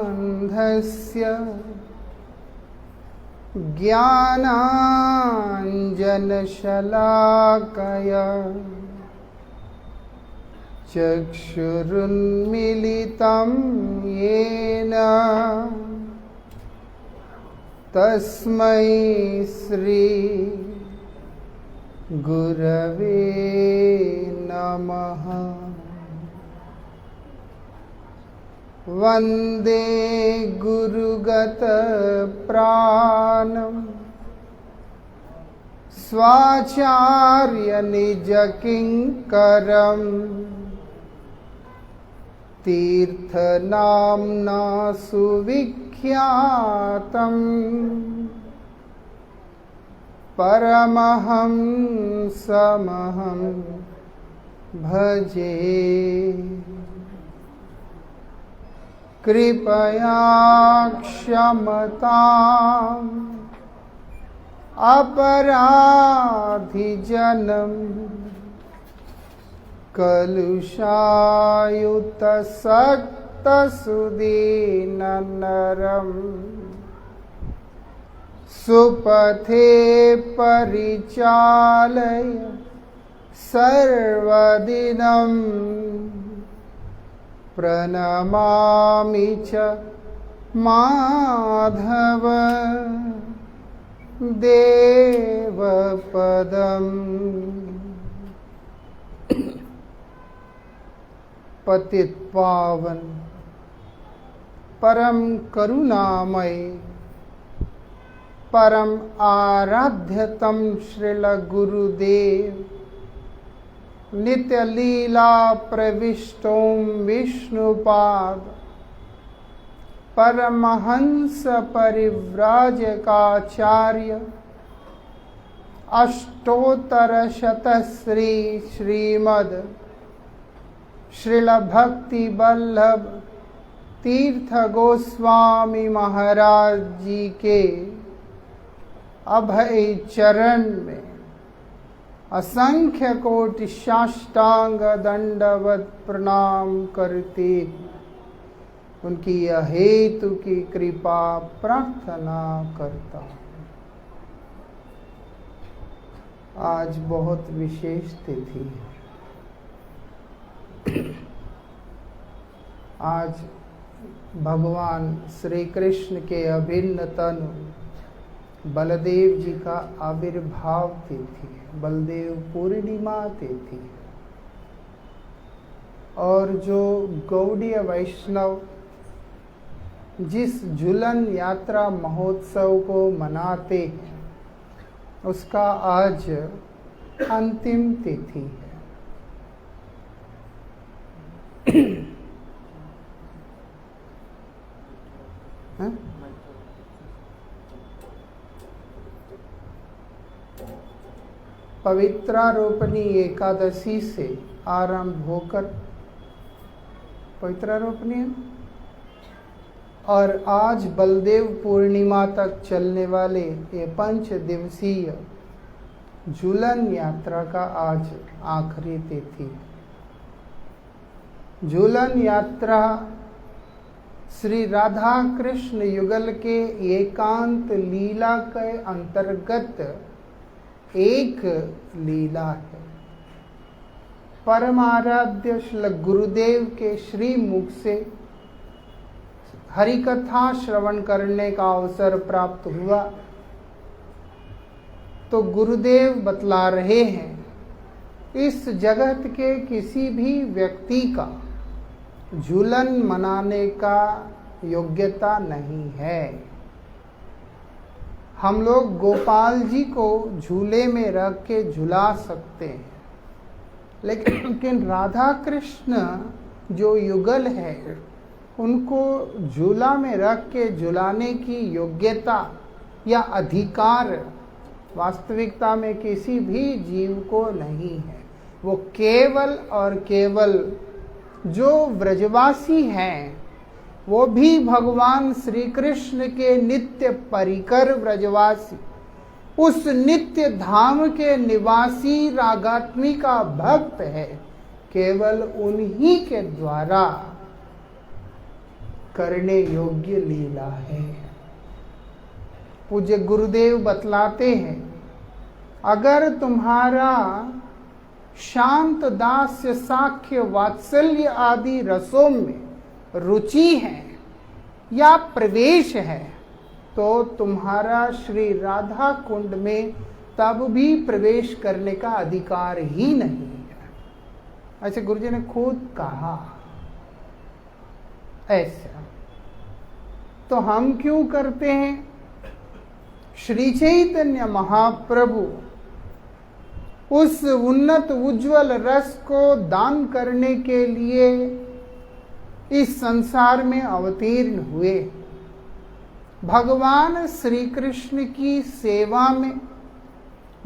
अज्ञानतिमिरान्धस्य ज्ञानाञ्जनशलाकया चक्षुरुन्मीलितं येन तस्मै श्री गुरवे नमः। वन्दे गुरुगतप्राणं स्वाचार्यनिजकिङ्करं तीर्थनाम्ना सुविख्यातं परमहंसमहं भजे। कृपया क्षमताम् अपराधिजनं कलुषायुतसक्तसुदीननरं सुपथे परिचालय सर्वदिनं प्रणमामि च माधव देवपदम्। पतित पावन परम करुणामय परम आराध्यतम श्रील गुरुदेव नित्य लीला प्रविष्टों विष्णुपाद परमहंस परिव्राजकाचार्य अष्टोत्तर शतश्री श्रीमद श्रील भक्ति वल्लभ तीर्थ गोस्वामी महाराज जी के अभय चरण में असंख्य कोटि साष्टांग दंडवत प्रणाम करते उनकी अहेतु की कृपा प्रार्थना करता हूँ। आज बहुत विशेष तिथि है। आज भगवान श्री कृष्ण के अभिन्न तनु बलदेव जी का आविर्भाव तिथि है, बलदेव पूर्णिमा तिथि है। और जो गौड़ीय वैष्णव जिस झूलन यात्रा महोत्सव को मनाते हैं उसका आज अंतिम तिथि है। पवित्रारोपणी एकादशी से आरंभ होकर पवित्रारोपणी और आज बलदेव पूर्णिमा तक चलने वाले ये 5 दिवसीय झूलन यात्रा का आज आखिरी तिथि है। झूलन यात्रा श्री राधा कृष्ण युगल के एकांत लीला के अंतर्गत एक लीला है। परमाराध्य श्री गुरुदेव के श्री मुख से हरिकथा श्रवण करने का अवसर प्राप्त हुआ तो गुरुदेव बतला रहे हैं इस जगत के किसी भी व्यक्ति का झूलन मनाने का योग्यता नहीं है। हम लोग गोपाल जी को झूले में रख के झुला सकते हैं, लेकिन राधा कृष्ण जो युगल है उनको झूला में रख के झुलाने की योग्यता या अधिकार वास्तविकता में किसी भी जीव को नहीं है। वो केवल और केवल जो व्रजवासी हैं वो भी भगवान श्री कृष्ण के नित्य परिकर व्रजवासी उस नित्य धाम के निवासी रागात्मिका भक्त है, केवल उन्हीं के द्वारा करने योग्य लीला है। पूज्य गुरुदेव बतलाते हैं, अगर तुम्हारा शांत दास्य साख्य वात्सल्य आदि रसों में रुचि है या प्रवेश है, तो तुम्हारा श्री राधा कुंड में तब भी प्रवेश करने का अधिकार ही नहीं है। ऐसे गुरुजी ने खुद कहा। ऐसा तो हम क्यों करते हैं? श्री चैतन्य महाप्रभु उस उन्नत उज्जवल रस को दान करने के लिए इस संसार में अवतीर्ण हुए। भगवान श्री कृष्ण की सेवा में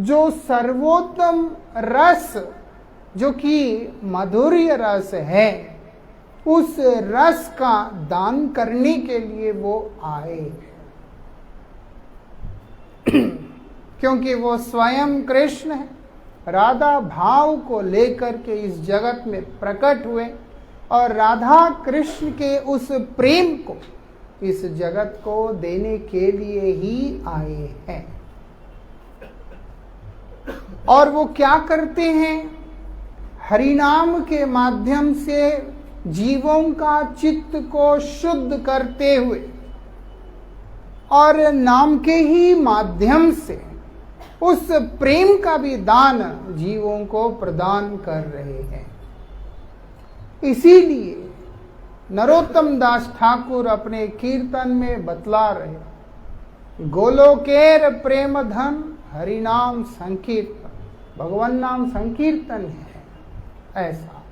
जो सर्वोत्तम रस, जो कि मधुर्य रस है, उस रस का दान करने के लिए वो आए। क्योंकि वो स्वयं कृष्ण है, राधा भाव को लेकर के इस जगत में प्रकट हुए और राधा कृष्ण के उस प्रेम को इस जगत को देने के लिए ही आए हैं। और वो क्या करते हैं? हरिनाम के माध्यम से जीवों का चित्त को शुद्ध करते हुए और नाम के ही माध्यम से उस प्रेम का भी दान जीवों को प्रदान कर रहे हैं। इसीलिए नरोत्तम दास ठाकुर अपने कीर्तन में बतला रहे, गोलोकेर प्रेम धन हरिनाम संकीर्तन, भगवान नाम संकीर्तन है। ऐसा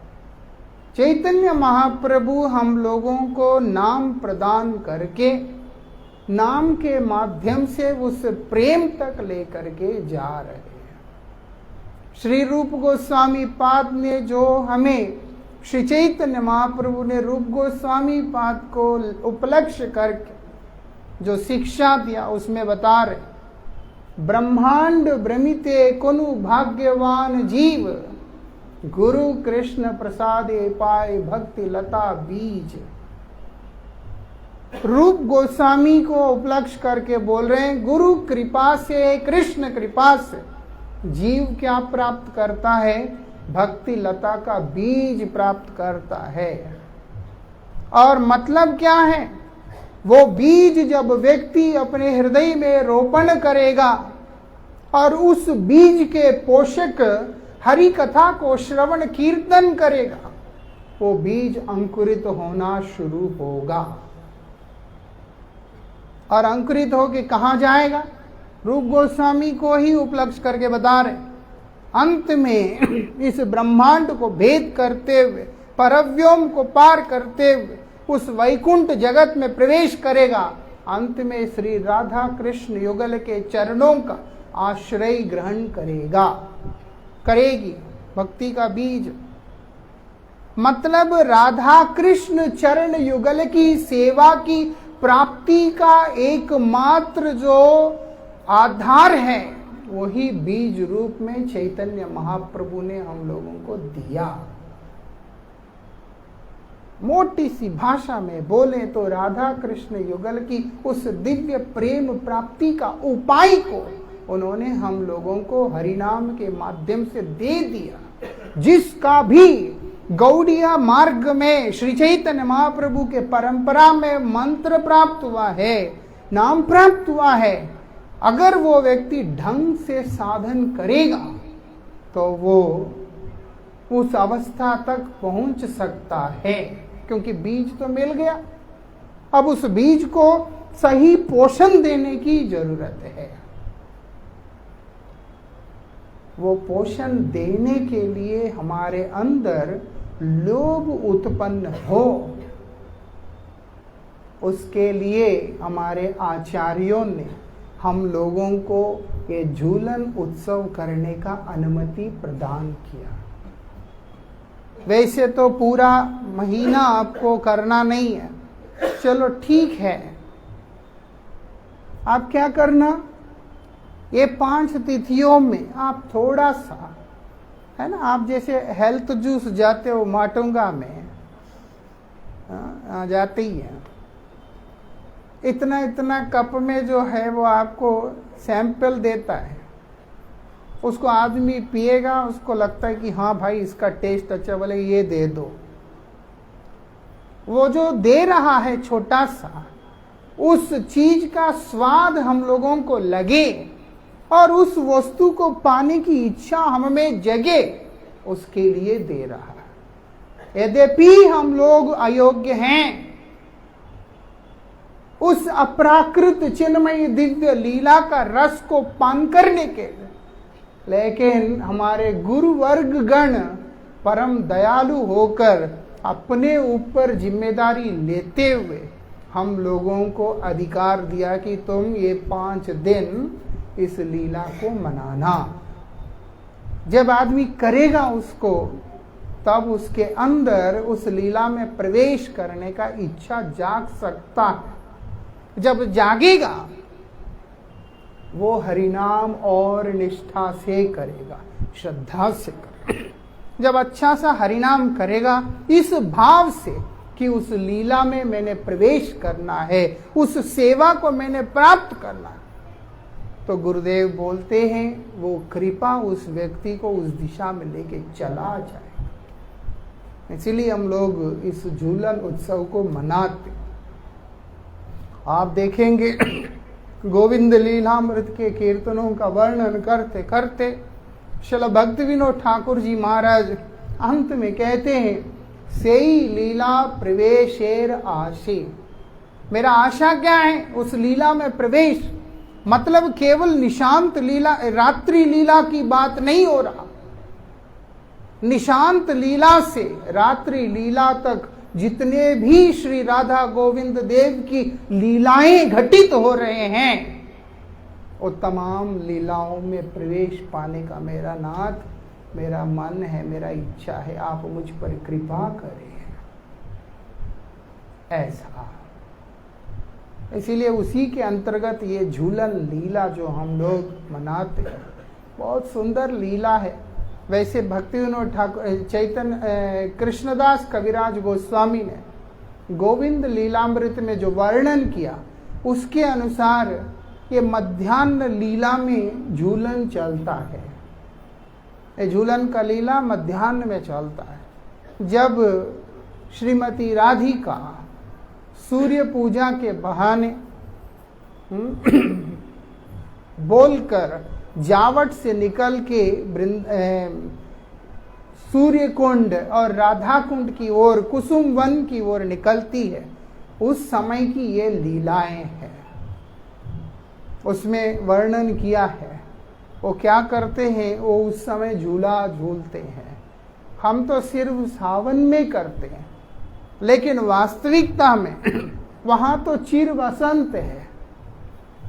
चैतन्य महाप्रभु हम लोगों को नाम प्रदान करके नाम के माध्यम से उस प्रेम तक लेकर के जा रहे हैं। श्री रूप गोस्वामी पाद ने जो हमें, श्री चैतन्य महाप्रभु ने रूप गोस्वामी पाद को उपलक्ष्य करके जो शिक्षा दिया, उसमें बता रहे, ब्रह्मांड भ्रमिते कुनु भाग्यवान जीव, गुरु कृष्ण प्रसादे पाए भक्ति लता बीज। रूप गोस्वामी को उपलक्ष्य करके बोल रहे हैं, गुरु कृपा से, कृष्ण कृपा से जीव क्या प्राप्त करता है? भक्ति लता का बीज प्राप्त करता है। और मतलब क्या है? वो बीज जब व्यक्ति अपने हृदय में रोपण करेगा और उस बीज के पोषक हरि कथा को श्रवण कीर्तन करेगा, वो बीज अंकुरित होना शुरू होगा। और अंकुरित होके कहाँ जाएगा? रूप गोस्वामी को ही उपलक्ष्य करके बता रहे, अंत में इस ब्रह्मांड को भेद करते हुए, परव्योम को पार करते हुए उस वैकुंठ जगत में प्रवेश करेगा। अंत में श्री राधा कृष्ण युगल के चरणों का आश्रय ग्रहण करेगी भक्ति का बीज। मतलब राधा कृष्ण चरण युगल की सेवा की प्राप्ति का एकमात्र जो आधार है, वही बीज रूप में चैतन्य महाप्रभु ने हम लोगों को दिया। मोटी सी भाषा में बोले तो राधा कृष्ण युगल की उस दिव्य प्रेम प्राप्ति का उपाय को उन्होंने हम लोगों को हरिनाम के माध्यम से दे दिया, जिसका भी गौड़िया मार्ग में श्री चैतन्य महाप्रभु के परंपरा में मंत्र प्राप्त हुआ है, नाम प्राप्त हुआ है। अगर वो व्यक्ति ढंग से साधन करेगा तो वो उस अवस्था तक पहुंच सकता है, क्योंकि बीज तो मिल गया। अब उस बीज को सही पोषण देने की जरूरत है। वो पोषण देने के लिए हमारे अंदर लोभ उत्पन्न हो, उसके लिए हमारे आचार्यों ने हम लोगों को ये झूलन उत्सव करने का अनुमति प्रदान किया। वैसे तो पूरा महीना आपको करना नहीं है, चलो ठीक है। आप क्या करना, ये 5 तिथियों में आप थोड़ा सा, है ना, आप जैसे हेल्थ जूस जाते हो माटुंगा में जाते ही है, इतना इतना कप में जो है वो आपको सैंपल देता है, उसको आदमी पिएगा, उसको लगता है कि हाँ भाई इसका टेस्ट अच्छा, बोले ये दे दो। वो जो दे रहा है छोटा सा, उस चीज का स्वाद हम लोगों को लगे और उस वस्तु को पाने की इच्छा हमें जगे, उसके लिए दे रहा है। यद्यपि हम लोग अयोग्य हैं उस अपराकृत चिन्मयी दिव्य लीला का रस को पान करने के लिए, लेकिन हमारे गुरु वर्ग गण परम दयालु होकर अपने ऊपर जिम्मेदारी लेते हुए हम लोगों को अधिकार दिया कि तुम ये 5 दिन इस लीला को मनाना। जब आदमी करेगा उसको, तब उसके अंदर उस लीला में प्रवेश करने का इच्छा जाग सकता है। जब जागेगा वो हरिनाम और निष्ठा से करेगा, श्रद्धा से करेगा। जब अच्छा सा हरिनाम करेगा इस भाव से कि उस लीला में मैंने प्रवेश करना है, उस सेवा को मैंने प्राप्त करना है, तो गुरुदेव बोलते हैं वो कृपा उस व्यक्ति को उस दिशा में लेके चला जाएगा। इसीलिए हम लोग इस झूलन उत्सव को मनाते। आप देखेंगे गोविंद लीलामृत के कीर्तनों का वर्णन करते करते श्रील भक्ति विनोद ठाकुर जी महाराज अंत में कहते हैं, सेई लीला प्रवेशेर आशे। मेरा आशा क्या है? उस लीला में प्रवेश। मतलब केवल निशांत लीला, रात्रि लीला की बात नहीं हो रहा। निशांत लीला से रात्रि लीला तक जितने भी श्री राधा गोविंद देव की लीलाएं घटित हो रहे हैं, वो तमाम लीलाओं में प्रवेश पाने का मेरा नाथ, मेरा मन है, मेरा इच्छा है। आप मुझ पर कृपा करें। ऐसा, इसीलिए उसी के अंतर्गत ये झूलन लीला जो हम लोग मनाते हैं, बहुत सुंदर लीला है। वैसे भक्ति विनोद ठाकुर चैतन्य कृष्णदास कविराज गोस्वामी ने गोविंद लीलामृत में जो वर्णन किया, उसके अनुसार ये मध्याह्न लीला में झूलन चलता है। ये झूलन का लीला मध्याह्न में चलता है। जब श्रीमती राधिका सूर्य पूजा के बहाने बोलकर जावट से निकल के सूर्य कुंड और राधा कुंड की ओर, कुसुम वन की ओर निकलती है, उस समय की ये लीलाएं हैं। उसमें वर्णन किया है वो क्या करते हैं। वो उस समय झूला झूलते हैं। हम तो सिर्फ सावन में करते हैं, लेकिन वास्तविकता में वहां तो चिर वसंत है।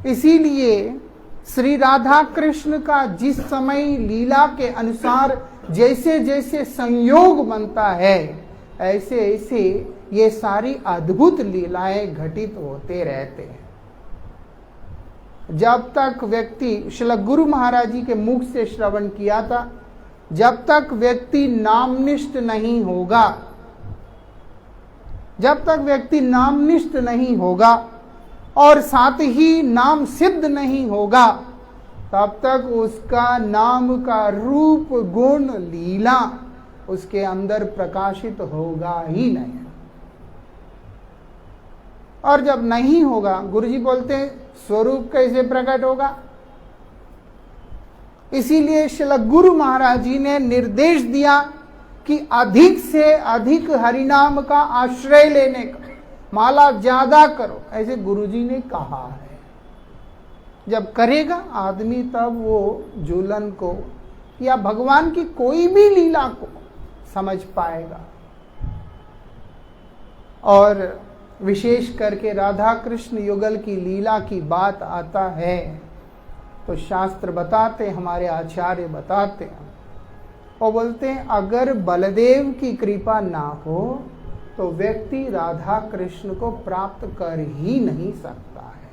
इसीलिए श्री राधा कृष्ण का जिस समय लीला के अनुसार जैसे जैसे संयोग बनता है, ऐसे ऐसे ये सारी अद्भुत लीलाएं घटित होते रहते हैं। जब तक व्यक्ति, श्री गुरु महाराज जी के मुख से श्रवण किया था, जब तक व्यक्ति नामनिष्ठ नहीं होगा, जब तक व्यक्ति नामनिष्ठ नहीं होगा और साथ ही नाम सिद्ध नहीं होगा, तब तक उसका नाम का रूप गुण लीला उसके अंदर प्रकाशित होगा ही नहीं। और जब नहीं होगा, गुरुजी बोलते हैं स्वरूप कैसे प्रकट होगा। इसीलिए श्री गुरु महाराज जी ने निर्देश दिया कि अधिक से अधिक हरिनाम का आश्रय लेने का, माला ज्यादा करो, ऐसे गुरुजी ने कहा है। जब करेगा आदमी, तब वो झूलन को या भगवान की कोई भी लीला को समझ पाएगा। और विशेष करके राधा कृष्ण युगल की लीला की बात आता है तो शास्त्र बताते, हमारे आचार्य बताते हैं, वो बोलते हैं अगर बलदेव की कृपा ना हो तो व्यक्ति राधा कृष्ण को प्राप्त कर ही नहीं सकता है।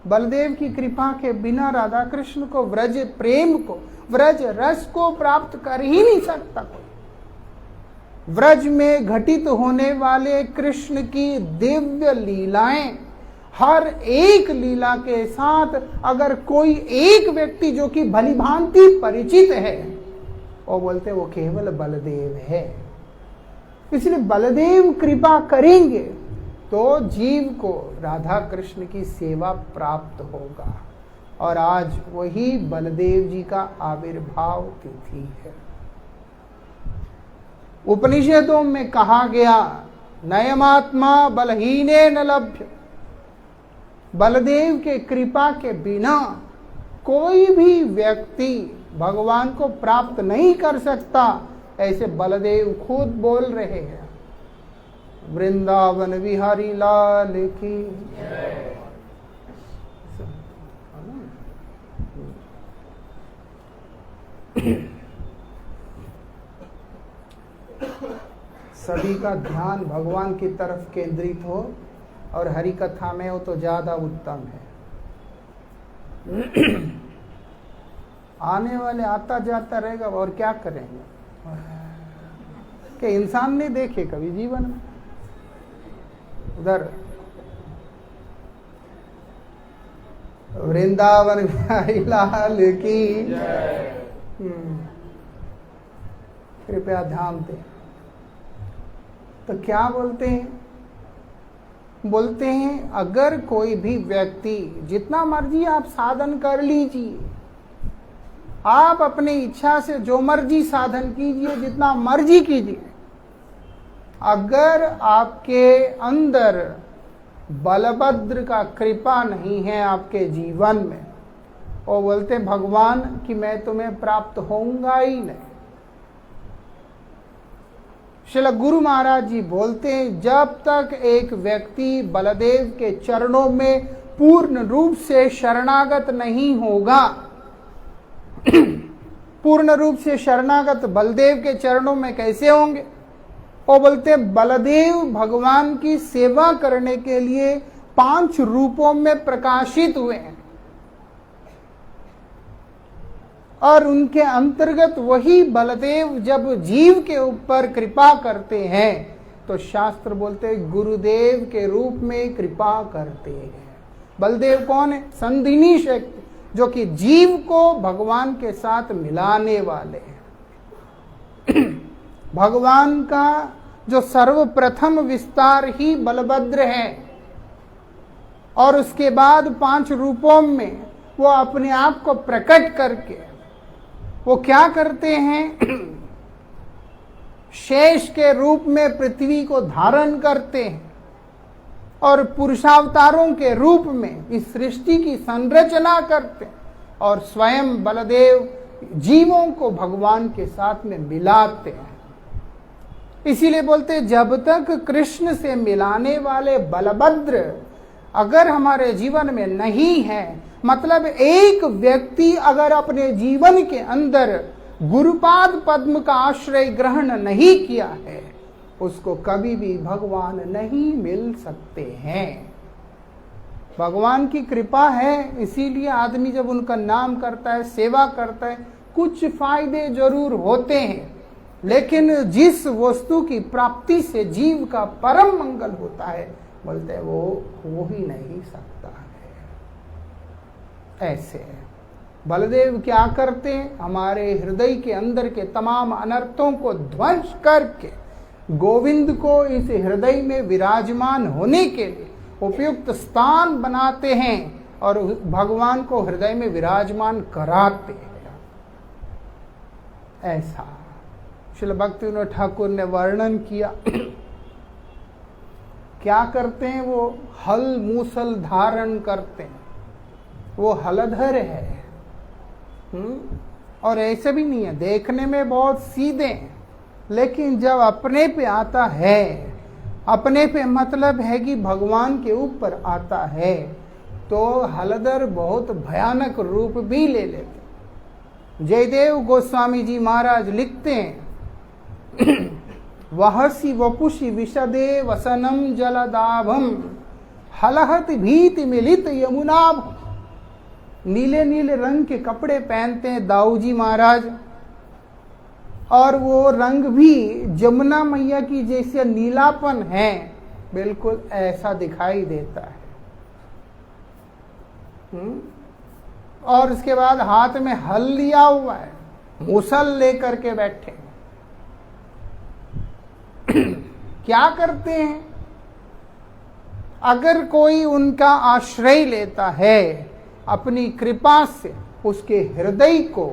बलदेव की कृपा के बिना राधा कृष्ण को, व्रज प्रेम को, व्रज रस को प्राप्त कर ही नहीं सकता कोई। व्रज में घटित होने वाले कृष्ण की दिव्य लीलाएं, हर एक लीला के साथ अगर कोई एक व्यक्ति जो कि भली भांति परिचित है, वो बोलते वो केवल बलदेव है। इसलिए बलदेव कृपा करेंगे तो जीव को राधा कृष्ण की सेवा प्राप्त होगा। और आज वही बलदेव जी का आविर्भाव तिथि है। उपनिषदों में कहा गया, नयमात्मा बलहीने न लभ्य। बलदेव के कृपा के बिना कोई भी व्यक्ति भगवान को प्राप्त नहीं कर सकता, ऐसे बलदेव खुद बोल रहे हैं। वृंदावन बिहारी लाल की सभी का ध्यान भगवान की तरफ केंद्रित हो और हरि कथा में हो तो ज्यादा उत्तम है। आने वाले आता जाता रहेगा और क्या करेंगे कि इंसान नहीं देखे कभी जीवन में। उधर वृंदावन बिहारी लाल की कृपया ध्यान दें। तो क्या बोलते हैं? बोलते हैं अगर कोई भी व्यक्ति, जितना मर्जी आप साधन कर लीजिए, आप अपनी इच्छा से जो मर्जी साधन कीजिए, जितना मर्जी कीजिए, अगर आपके अंदर बलभद्र का कृपा नहीं है आपके जीवन में, वो बोलते भगवान कि मैं तुम्हें प्राप्त होऊंगा ही नहीं। श्रील गुरु महाराज जी बोलते हैं जब तक एक व्यक्ति बलदेव के चरणों में पूर्ण रूप से शरणागत नहीं होगा, पूर्ण रूप से शरणागत बलदेव के चरणों में कैसे होंगे? वो बोलते बलदेव भगवान की सेवा करने के लिए 5 रूपों में प्रकाशित हुए हैं और उनके अंतर्गत वही बलदेव जब जीव के ऊपर कृपा करते हैं तो शास्त्र बोलते गुरुदेव के रूप में कृपा करते हैं। बलदेव कौन है? संधिनी शक्ति, जो कि जीव को भगवान के साथ मिलाने वाले हैं। भगवान का जो सर्वप्रथम विस्तार ही बलभद्र है और उसके बाद 5 रूपों में वो अपने आप को प्रकट करके वो क्या करते हैं? शेष के रूप में पृथ्वी को धारण करते हैं और पुरुषावतारों के रूप में इस सृष्टि की संरचना करते हैं और स्वयं बलदेव जीवों को भगवान के साथ में मिलाते हैं। इसीलिए बोलते जब तक कृष्ण से मिलाने वाले बलभद्र अगर हमारे जीवन में नहीं है, मतलब एक व्यक्ति अगर अपने जीवन के अंदर गुरुपाद पद्म का आश्रय ग्रहण नहीं किया है, उसको कभी भी भगवान नहीं मिल सकते हैं। भगवान की कृपा है, इसीलिए आदमी जब उनका नाम करता है, सेवा करता है, कुछ फायदे जरूर होते हैं, लेकिन जिस वस्तु की प्राप्ति से जीव का परम मंगल होता है, बोलते हैं वो हो ही नहीं सकता है। ऐसे बलदेव क्या करते हैं? हमारे हृदय के अंदर के तमाम अनर्थों को ध्वंस करके गोविंद को इस हृदय में विराजमान होने के लिए उपयुक्त स्थान बनाते हैं और भगवान को हृदय में विराजमान कराते हैं। ऐसा श्रील भक्तिविनोद ठाकुर ने वर्णन किया। क्या करते हैं? वो हल मूसल धारण करते हैं, वो हलधर है। और ऐसे भी नहीं है, देखने में बहुत सीधे हैं, लेकिन जब अपने पे आता है, अपने पे मतलब है कि भगवान के ऊपर आता है, तो हलधर बहुत भयानक रूप भी ले लेते। जयदेव गोस्वामी जी महाराज लिखते हैं वहसी वपुषि विशदे वसनम जलदाभम हलहत भीति मिलित यमुनाभ। नीले नीले रंग के कपड़े पहनते हैं दाऊ जी महाराज, और वो रंग भी जमुना मैया की जैसे नीलापन है, बिल्कुल ऐसा दिखाई देता है। और उसके बाद हाथ में हल लिया हुआ है, मुसल लेकर के बैठे। क्या करते हैं? अगर कोई उनका आश्रय लेता है, अपनी कृपा से उसके हृदय को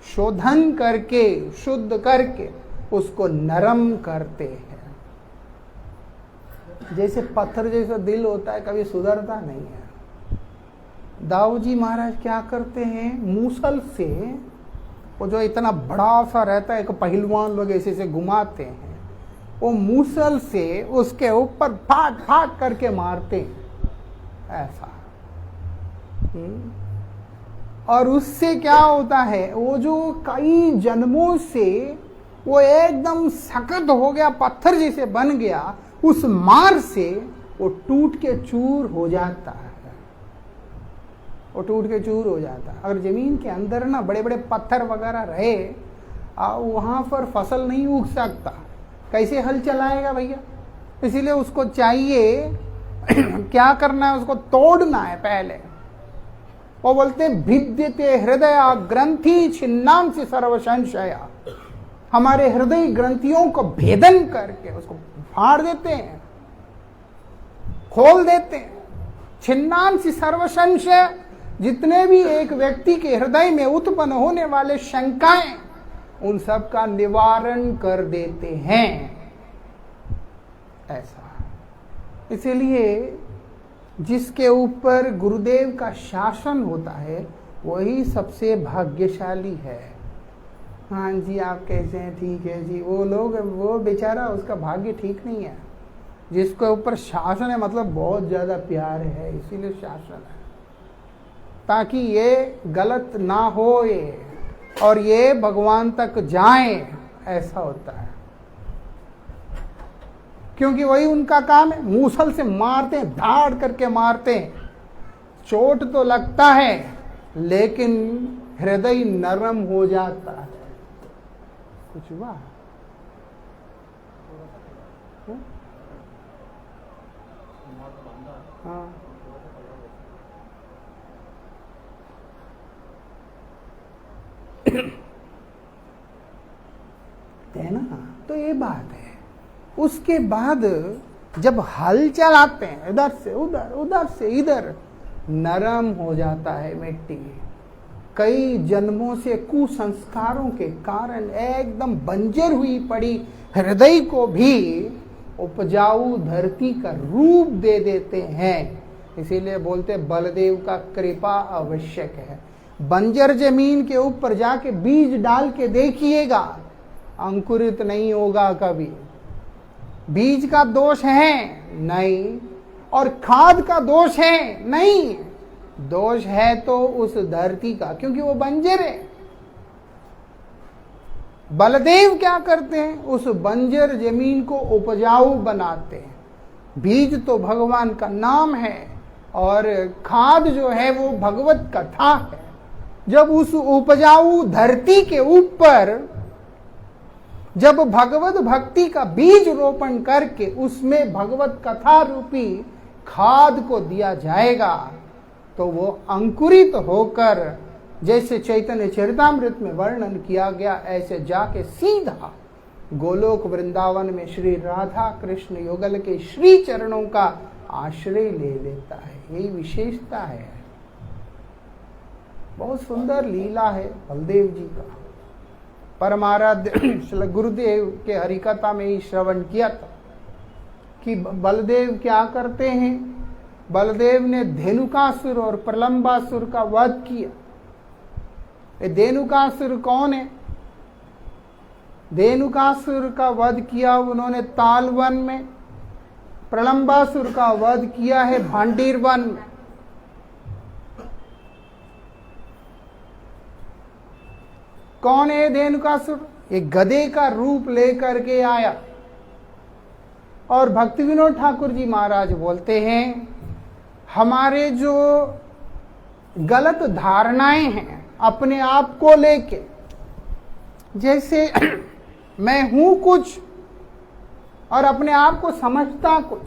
शोधन करके, शुद्ध करके उसको नरम करते हैं। जैसे पत्थर जैसा दिल होता है, कभी सुधरता नहीं है। दाऊ जी महाराज क्या करते हैं? मूसल से, वो जो इतना बड़ा सा रहता है, एक पहलवान लोग ऐसे से घुमाते हैं, वो मूसल से उसके ऊपर फाट फाट करके मारते हैं ऐसा। और उससे क्या होता है? वो जो कई जन्मों से वो एकदम सख्त हो गया, पत्थर जैसे बन गया, उस मार से वो टूट के चूर हो जाता है। वो टूट के चूर हो जाता है। अगर जमीन के अंदर ना बड़े बड़े पत्थर वगैरह रहे, वहां पर फसल नहीं उग सकता, कैसे हल चलाएगा भैया? इसीलिए उसको चाहिए क्या करना है? उसको तोड़ना है पहले। वो बोलते हैं भिद्यते हृदय ग्रंथि छिन्नाम से सर्व संशया। हमारे हृदय ग्रंथियों को भेदन करके उसको फाड़ देते हैं, खोल देते हैं। छिन्नाम से सर्व संशय, जितने भी एक व्यक्ति के हृदय में उत्पन्न होने वाले शंकाएं, उन सब का निवारण कर देते हैं ऐसा। इसीलिए जिसके ऊपर गुरुदेव का शासन होता है, वही सबसे भाग्यशाली है। हाँ जी, आप कैसे हैं? ठीक है जी। वो लोग, वो बेचारा, उसका भाग्य ठीक नहीं है। जिसके ऊपर शासन है, मतलब बहुत ज्यादा प्यार है, इसीलिए शासन है, ताकि ये गलत ना हो ये, और ये भगवान तक जाए, ऐसा होता है। क्योंकि वही उनका काम है। मूसल से मारते हैं, धाड़ करके मारते हैं, चोट तो लगता है लेकिन हृदय नरम हो जाता है। कुछ हुआ? हाँ, है ना? तो ये बात है। उसके बाद जब हल चलाते हैं, इधर से उधर, उधर से इधर, नरम हो जाता है मिट्टी। कई जन्मों से कुसंस्कारों के कारण एकदम बंजर हुई पड़ी हृदय को भी उपजाऊ धरती का रूप दे देते हैं। इसीलिए बोलते बलदेव का कृपा आवश्यक है। बंजर जमीन के ऊपर जाके बीज डाल के देखिएगा, अंकुरित नहीं होगा कभी। बीज का दोष है? नहीं। और खाद का दोष है? नहीं। दोष है तो उस धरती का, क्योंकि वो बंजर है। बलदेव क्या करते हैं? उस बंजर जमीन को उपजाऊ बनाते हैं। बीज तो भगवान का नाम है, और खाद जो है वो भगवत कथा है। जब उस उपजाऊ धरती के ऊपर जब भगवत भक्ति का बीज रोपण करके उसमें भगवत कथा रूपी खाद को दिया जाएगा, तो वो अंकुरित होकर, जैसे चैतन्य चरितामृत में वर्णन किया गया, ऐसे जाके सीधा गोलोक वृंदावन में श्री राधा कृष्ण युगल के श्री चरणों का आश्रय ले लेता है। यही विशेषता है। बहुत सुंदर लीला है बलदेव जी का। परमाराध्य गुरुदेव के हरिकथा में ही श्रवण किया था कि बलदेव क्या करते हैं। बलदेव ने धेनुकासुर और प्रलंबासुर का वध किया। ये धेनुकासुर कौन है? धेनुकासुर का वध किया उन्होंने तालवन में। प्रलंबासुर का वध किया है भांडीर वन में। कौन है धेनुकासुर? एक गधे का रूप लेकर के आया। और भक्ति विनोद ठाकुर जी महाराज बोलते हैं, हमारे जो गलत धारणाएं हैं अपने आप को लेके। जैसे मैं हूं कुछ और अपने आप को समझता कुछ।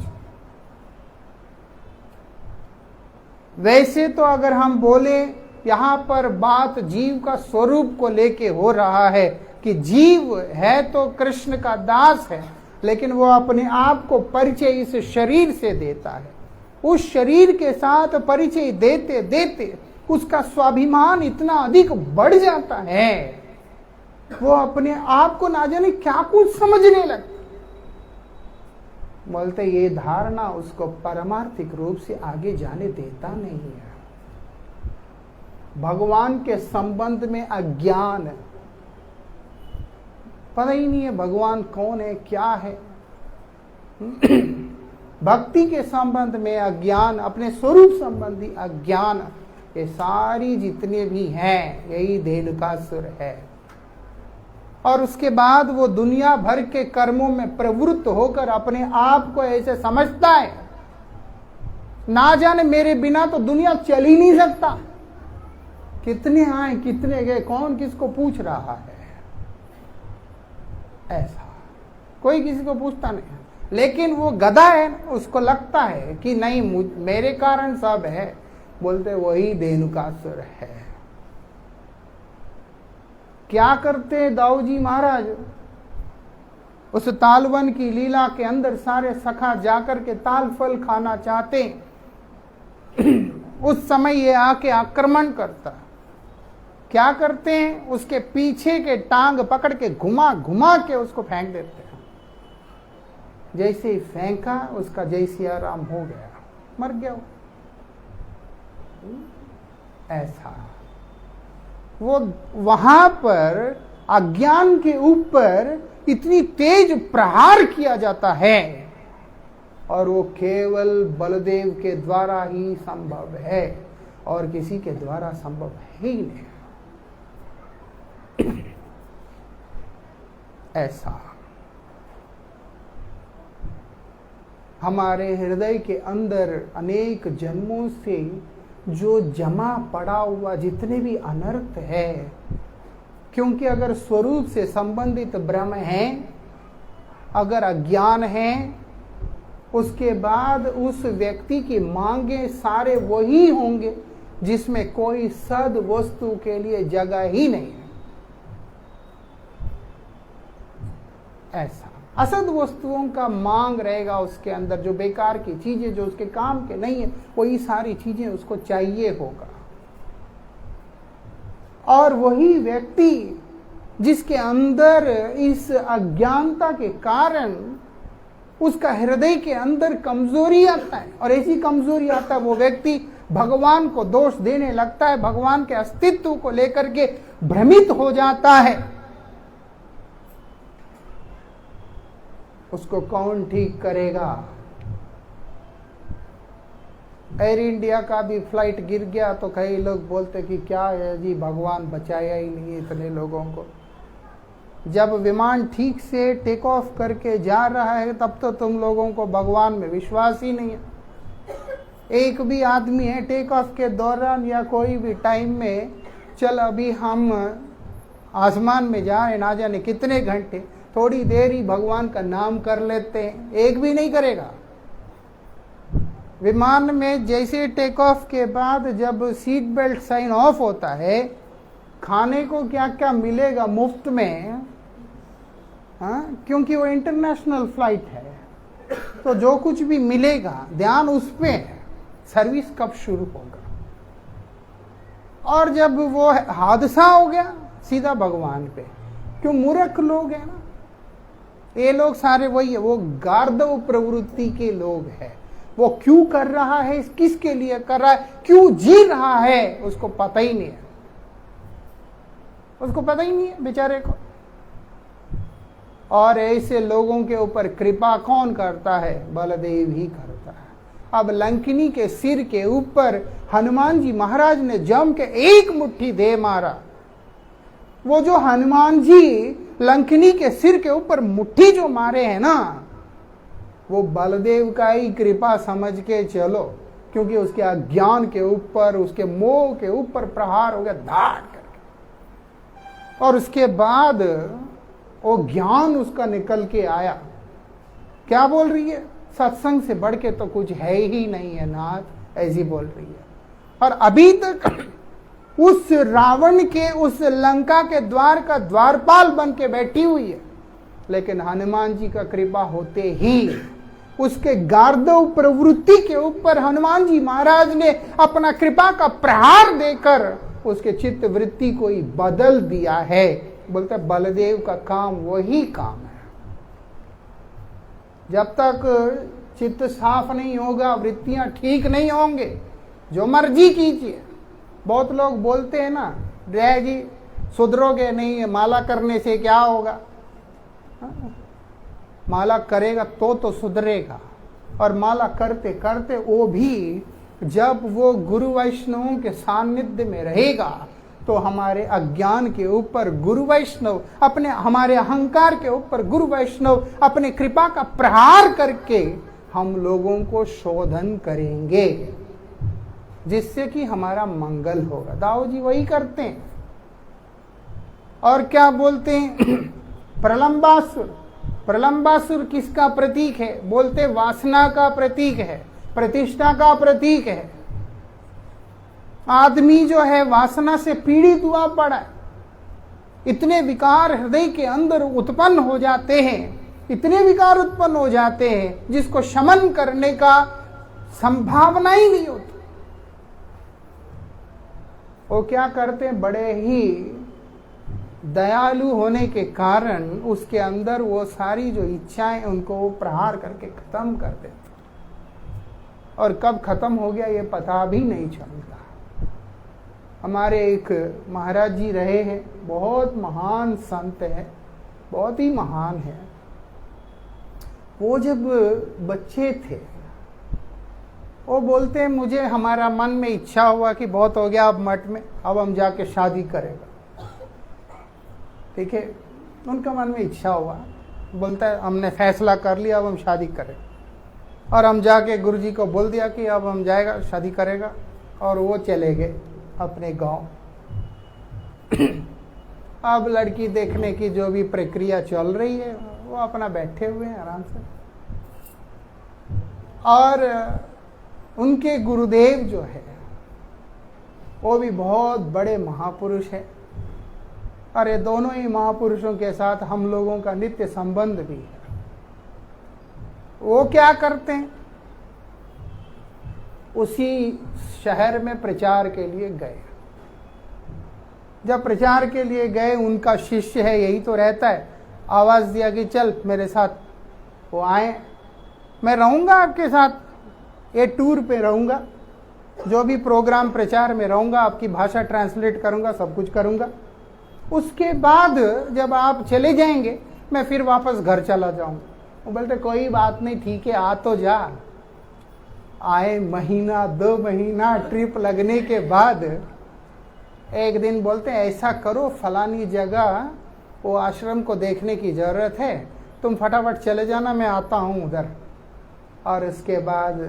वैसे तो अगर हम बोले, यहां पर बात जीव का स्वरूप को लेके हो रहा है कि जीव है तो कृष्ण का दास है, लेकिन वो अपने आप को परिचय इस शरीर से देता है। उस शरीर के साथ परिचय देते देते उसका स्वाभिमान इतना अधिक बढ़ जाता है, वो अपने आप को ना जाने क्या कुछ समझने लगता। बोलते ये धारणा उसको परमार्थिक रूप से आगे जाने देता नहीं है। भगवान के संबंध में अज्ञान, पता ही नहीं है भगवान कौन है, क्या है। भक्ति के संबंध में अज्ञान, अपने स्वरूप संबंधी अज्ञान, ये सारी जितने भी हैं यही धेनुकासुर है। और उसके बाद वो दुनिया भर के कर्मों में प्रवृत्त होकर अपने आप को ऐसे समझता है, ना जाने मेरे बिना तो दुनिया चल ही नहीं सकता। कितने आए कितने गए, कौन किसको पूछ रहा है, ऐसा कोई किसी को पूछता नहीं। लेकिन वो गधा है, उसको लगता है कि नहीं मेरे कारण सब है। बोलते वही धेनुकासुर है। क्या करते दाऊ जी महाराज, उस तालवन की लीला के अंदर सारे सखा जाकर के ताल फल खाना चाहते, उस समय ये आके आक्रमण करता। क्या करते हैं, उसके पीछे के टांग पकड़ के घुमा घुमा के उसको फेंक देते हैं। जैसे ही फेंका, उसका जय सिया राम हो गया, मर गया वो। ऐसा वो वहां पर अज्ञान के ऊपर इतनी तेज प्रहार किया जाता है, और वो केवल बलदेव के द्वारा ही संभव है, और किसी के द्वारा संभव है ही नहीं। ऐसा हमारे हृदय के अंदर अनेक जन्मों से जो जमा पड़ा हुआ जितने भी अनर्थ है, क्योंकि अगर स्वरूप से संबंधित भ्रम है, अगर अज्ञान है, उसके बाद उस व्यक्ति की मांगे सारे वही होंगे जिसमें कोई सद वस्तु के लिए जगह ही नहीं है। ऐसा असद वस्तुओं का मांग रहेगा उसके अंदर, जो बेकार की चीजें जो उसके काम के नहीं है, वही सारी चीजें उसको चाहिए होगा। और वही व्यक्ति जिसके अंदर इस अज्ञानता के कारण उसका हृदय के अंदर कमजोरी आता है, और ऐसी कमजोरी आता है वो व्यक्ति भगवान को दोष देने लगता है, भगवान के अस्तित्व को लेकर के भ्रमित हो जाता है। उसको कौन ठीक करेगा? एयर इंडिया का भी फ्लाइट गिर गया तो कई लोग बोलते कि क्या है जी, भगवान बचाया ही नहीं इतने लोगों को। जब विमान ठीक से टेक ऑफ करके जा रहा है तब तो तुम लोगों को भगवान में विश्वास ही नहीं है। एक भी आदमी है टेक ऑफ के दौरान या कोई भी टाइम में, चल अभी हम आसमान में जा रहे, ना जाने कितने घंटे, थोड़ी देर ही भगवान का नाम कर लेते हैं, एक भी नहीं करेगा। विमान में जैसे टेक ऑफ के बाद जब सीट बेल्ट साइन ऑफ होता है, खाने को क्या क्या मिलेगा मुफ्त में, हाँ, क्योंकि वो इंटरनेशनल फ्लाइट है, तो जो कुछ भी मिलेगा ध्यान उस पे है, सर्विस कब शुरू होगा। और जब वो हादसा हो गया सीधा भगवान पे, क्यों? मूर्ख लोग हैं ना ये लोग सारे, वही है, वो गार्धव प्रवृत्ति के लोग हैं। वो क्यों कर रहा है, किसके लिए कर रहा है, क्यों जी रहा है, उसको पता ही नहीं है, उसको पता ही नहीं है बेचारे को। और ऐसे लोगों के ऊपर कृपा कौन करता है? बलदेव ही करता है। अब लंकिनी के सिर के ऊपर हनुमान जी महाराज ने जम के एक मुट्ठी दे मारा। वो जो हनुमान जी लंकिनी के सिर के ऊपर मुट्ठी जो मारे हैं ना, वो बलदेव का ही कृपा समझ के चलो। क्योंकि उसके अज्ञान के ऊपर, उसके मोह के ऊपर प्रहार हो गया धाड़ करके। और उसके बाद वो ज्ञान उसका निकल के आया। क्या बोल रही है? सत्संग से बढ़ के तो कुछ है ही नहीं है नाथ, ऐसी बोल रही है। और अभी तक उस रावण के, उस लंका के द्वार का द्वारपाल बन के बैठी हुई है। लेकिन हनुमान जी का कृपा होते ही उसके गार्दव प्रवृत्ति के ऊपर हनुमान जी महाराज ने अपना कृपा का प्रहार देकर उसके चित्त वृत्ति को ही बदल दिया है। बोलते बलदेव का काम वही काम है। जब तक चित्त साफ नहीं होगा, वृत्तियां ठीक नहीं होंगे, जो मर्जी कीजिए। बहुत लोग बोलते हैं ना, जय जी सुधरोगे नहीं, माला करने से क्या होगा? माला करेगा तो सुधरेगा। और माला करते करते वो भी जब वो गुरु वैष्णवों के सानिध्य में रहेगा तो हमारे अज्ञान के ऊपर गुरु वैष्णव, अपने हमारे अहंकार के ऊपर गुरु वैष्णव अपने कृपा का प्रहार करके हम लोगों को शोधन करेंगे, जिससे कि हमारा मंगल होगा। दाऊ जी वही करते हैं। और क्या बोलते हैं? प्रलंबासुर। प्रलंबासुर किसका प्रतीक है? बोलते वासना का प्रतीक है, प्रतिष्ठा का प्रतीक है। आदमी जो है वासना से पीड़ित हुआ पड़ा है। इतने विकार हृदय के अंदर उत्पन्न हो जाते हैं, इतने विकार उत्पन्न हो जाते हैं जिसको शमन करने का संभावना ही नहीं होती। वो क्या करते हैं? बड़े ही दयालु होने के कारण उसके अंदर वो सारी जो इच्छाएं उनको वो प्रहार करके खत्म कर देते। और कब खत्म हो गया ये पता भी नहीं चलता। हमारे एक महाराज जी रहे हैं, बहुत महान संत है, बहुत ही महान है। वो जब बच्चे थे वो बोलते हैं मुझे, हमारा मन में इच्छा हुआ कि बहुत हो गया अब मठ में, अब हम जाके शादी करेगा। ठीक है, उनका मन में इच्छा हुआ, बोलता है हमने फैसला कर लिया अब हम शादी करें। और हम जाके गुरुजी को बोल दिया कि अब हम जाएगा शादी करेगा। और वो चले गए अपने गांव। अब लड़की देखने की जो भी प्रक्रिया चल रही है वो अपना बैठे हुए हैं आराम से। और उनके गुरुदेव जो है वो भी बहुत बड़े महापुरुष है। और ये दोनों ही महापुरुषों के साथ हम लोगों का नित्य संबंध भी है। वो क्या करते हैं? उसी शहर में प्रचार के लिए गए। जब प्रचार के लिए गए, उनका शिष्य है, यही तो रहता है, आवाज दिया कि चल मेरे साथ। वो आए, मैं रहूंगा आपके साथ, ये टूर पे रहूंगा, जो भी प्रोग्राम प्रचार में रहूंगा, आपकी भाषा ट्रांसलेट करूंगा, सब कुछ करूंगा। उसके बाद जब आप चले जाएंगे मैं फिर वापस घर चला जाऊंगा। वो बोलते कोई बात नहीं, ठीक है आ तो जा। आए महीना 2 महीना ट्रिप लगने के बाद एक दिन बोलते हैं ऐसा करो, फलानी जगह वो आश्रम को देखने की जरूरत है, तुम फटाफट चले जाना, मैं आता हूँ उधर। और इसके बाद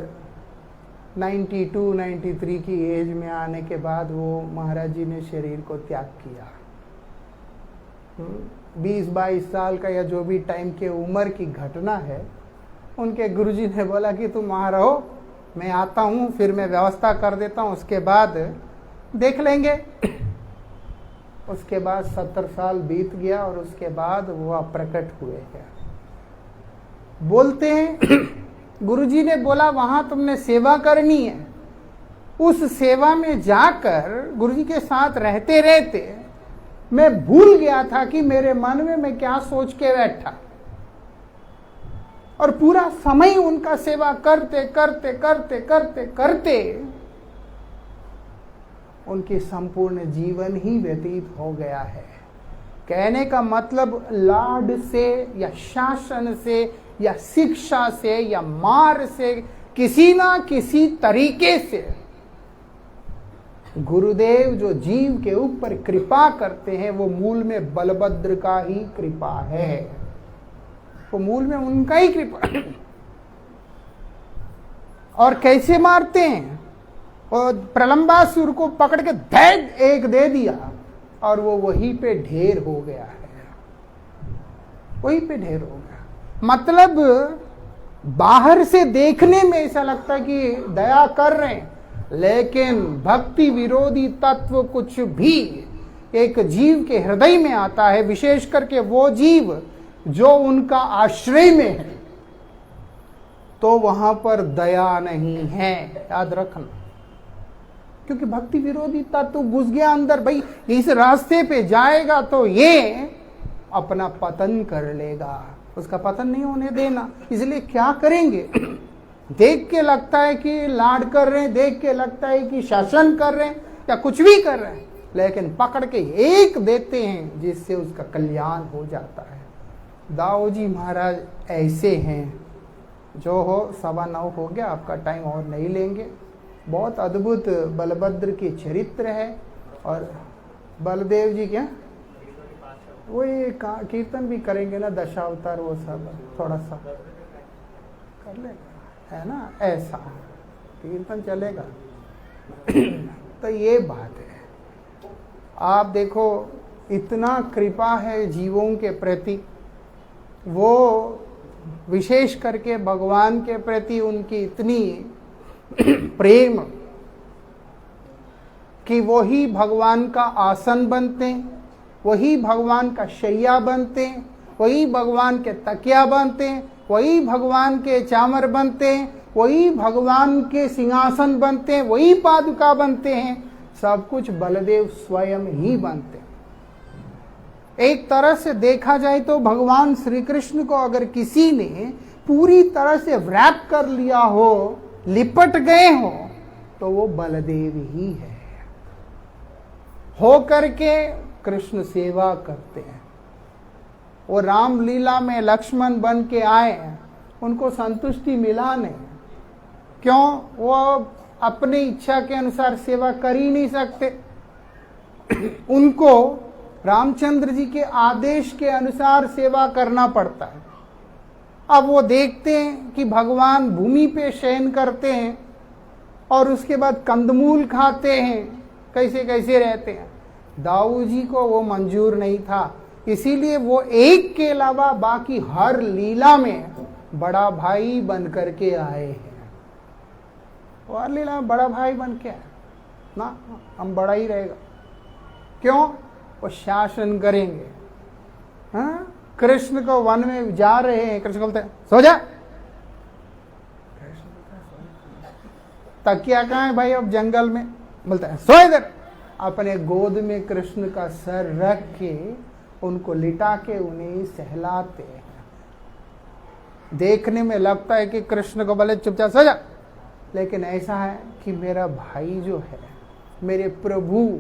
92-93 की एज में आने के बाद वो महाराज जी ने शरीर को त्याग किया। 20-22 साल का या जो भी टाइम के उम्र की घटना है। उनके गुरुजी ने बोला कि तुम वहाँ रहो, मैं आता हूँ, फिर मैं व्यवस्था कर देता हूँ, उसके बाद देख लेंगे। उसके बाद 70 साल बीत गया और उसके बाद वो अप्रकट हुए हैं। बोलते हैं गुरुजी ने बोला वहाँ तुमने सेवा करनी है। उस सेवा में जाकर गुरुजी के साथ रहते रहते मैं भूल गया था कि मेरे मन में मैं क्या सोच के बैठा। और पूरा समय उनका सेवा करते करते करते करते करते उनकी संपूर्ण जीवन ही व्यतीत हो गया है। कहने का मतलब लाड से या शासन से या शिक्षा से या मार से किसी ना किसी तरीके से गुरुदेव जो जीव के ऊपर कृपा करते हैं वो मूल में बलभद्र का ही कृपा है। वो मूल में उनका ही कृपा। और कैसे मारते हैं, और प्रलंबासुर को पकड़ के धैड एक दे दिया और वो वहीं पे ढेर हो गया है, वहीं पे ढेर हो गया। मतलब बाहर से देखने में ऐसा लगता है कि दया कर रहे हैं, लेकिन भक्ति विरोधी तत्व कुछ भी एक जीव के हृदय में आता है, विशेष करके वो जीव जो उनका आश्रय में है, तो वहां पर दया नहीं है, याद रखना। क्योंकि भक्ति विरोधी तत्व घुस गया अंदर, भाई इस रास्ते पे जाएगा तो ये अपना पतन कर लेगा, उसका पतन नहीं होने देना। इसलिए क्या करेंगे, देख के लगता है कि लाड कर रहे हैं, देख के लगता है कि शासन कर रहे हैं या कुछ भी कर रहे हैं, लेकिन पकड़ के एक देते हैं जिससे उसका कल्याण हो जाता है। दाऊ जी महाराज ऐसे हैं। जो हो 9:15 हो गया, आपका टाइम और नहीं लेंगे। बहुत अद्भुत बलभद्र की चरित्र है, और बलदेव जी क्या वो ये कीर्तन भी करेंगे ना, दशावतार वो सब थोड़ा सा कर लेगा, है ना, ऐसा कीर्तन चलेगा। तो ये बात है। आप देखो इतना कृपा है जीवों के प्रति, वो विशेष करके भगवान के प्रति उनकी इतनी प्रेम कि वही भगवान का आसन बनते हैं, वही भगवान का शैया बनते हैं, वही भगवान के तकिया बनते हैं, वही भगवान के चामर बनते हैं, वही भगवान के सिंहासन बनते हैं, वही पादुका बनते हैं, सब कुछ बलदेव स्वयं ही बनते हैं। एक तरह से देखा जाए तो भगवान श्री कृष्ण को अगर किसी ने पूरी तरह से रैप कर लिया हो, लिपट गए हो, तो वो बलदेव ही है। हो करके कृष्ण सेवा करते हैं। वो रामलीला में लक्ष्मण बन के आए, उनको संतुष्टि मिला नहीं। क्यों? वो अपनी इच्छा के अनुसार सेवा कर ही नहीं सकते। उनको रामचंद्र जी के आदेश के अनुसार सेवा करना पड़ता है। अब वो देखते हैं कि भगवान भूमि पे शयन करते हैं और उसके बाद कंदमूल खाते हैं, कैसे कैसे रहते हैं। दाऊ जी को वो मंजूर नहीं था, इसीलिए वो एक के अलावा बाकी हर लीला में बड़ा भाई बन करके आए हैं। वो हर लीला में बड़ा भाई बन के आए ना, हम बड़ा ही रहेगा। क्यों? वो शासन करेंगे। हाँ, कृष्ण को वन में जा रहे हैं, कृष्ण बोलते हैं सो जा। तकिया कहाँ है भाई? अब जंगल में। बोलता है सो इधर। अपने गोद में कृष्ण का सर रख के उनको लिटा के उन्हें सहलाते हैं। देखने में लगता है कि कृष्ण को बोले चुपचाप सो जा, लेकिन ऐसा है कि मेरा भाई जो है, मेरे प्रभु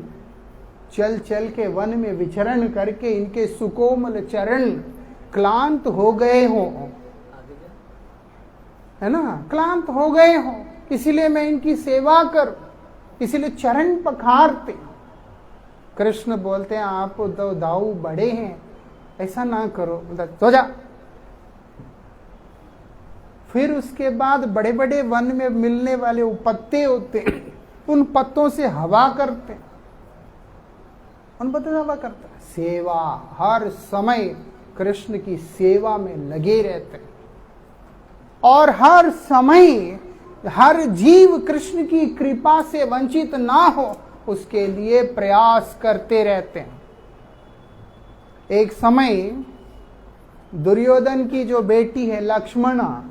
चल चल के वन में विचरण करके इनके सुकोमल चरण क्लांत हो गए हो, है ना, क्लांत हो गए हो, इसीलिए मैं इनकी सेवा करूं, इसीलिए चरण पखारते। कृष्ण बोलते हैं आप तो दाऊ बड़े हैं, ऐसा ना करो, तो जा। फिर उसके बाद बड़े बड़े वन में मिलने वाले वो पत्ते होते, उन पत्तों से हवा करते, उन पत्तों से हवा करते, सेवा, हर समय कृष्ण की सेवा में लगे रहते हैं। और हर समय हर जीव कृष्ण की कृपा से वंचित ना हो, उसके लिए प्रयास करते रहते हैं। एक समय दुर्योधन की जो बेटी है लक्ष्मणा,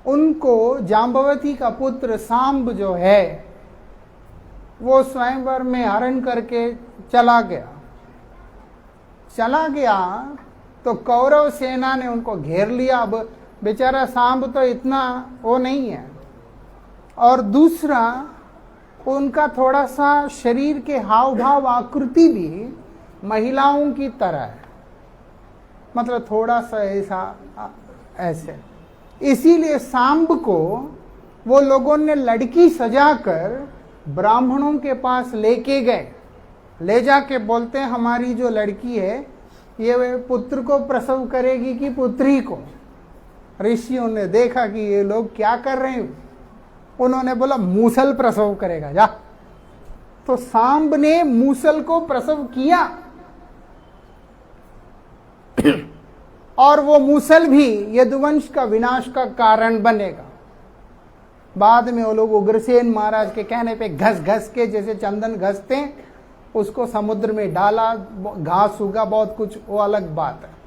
उनको जाम्बवती का पुत्र सांब जो है वो स्वयंवर में हरण करके चला गया तो कौरव सेना ने उनको घेर लिया। अब बेचारा सांब तो इतना वो नहीं है, और दूसरा उनका थोड़ा सा शरीर के हाव भाव आकृति भी महिलाओं की तरह है, मतलब थोड़ा सा ऐसे। इसीलिए सांब को वो लोगों ने लड़की सजाकर ब्राह्मणों के पास लेके गए, ले जाके बोलते हैं हमारी जो लड़की है ये पुत्र को प्रसव करेगी कि पुत्री को। ऋषियों ने देखा कि ये लोग क्या कर रहे हैं, उन्होंने बोला मूसल प्रसव करेगा, जा। तो सांब ने मूसल को प्रसव किया और वो मूसल भी यदुवंश का विनाश का कारण बनेगा। बाद में वो लोग उग्रसेन महाराज के कहने पे घस घस के, जैसे चंदन घसते हैं, उसको समुद्र में डाला, घास उगा, बहुत कुछ, वो अलग बात है।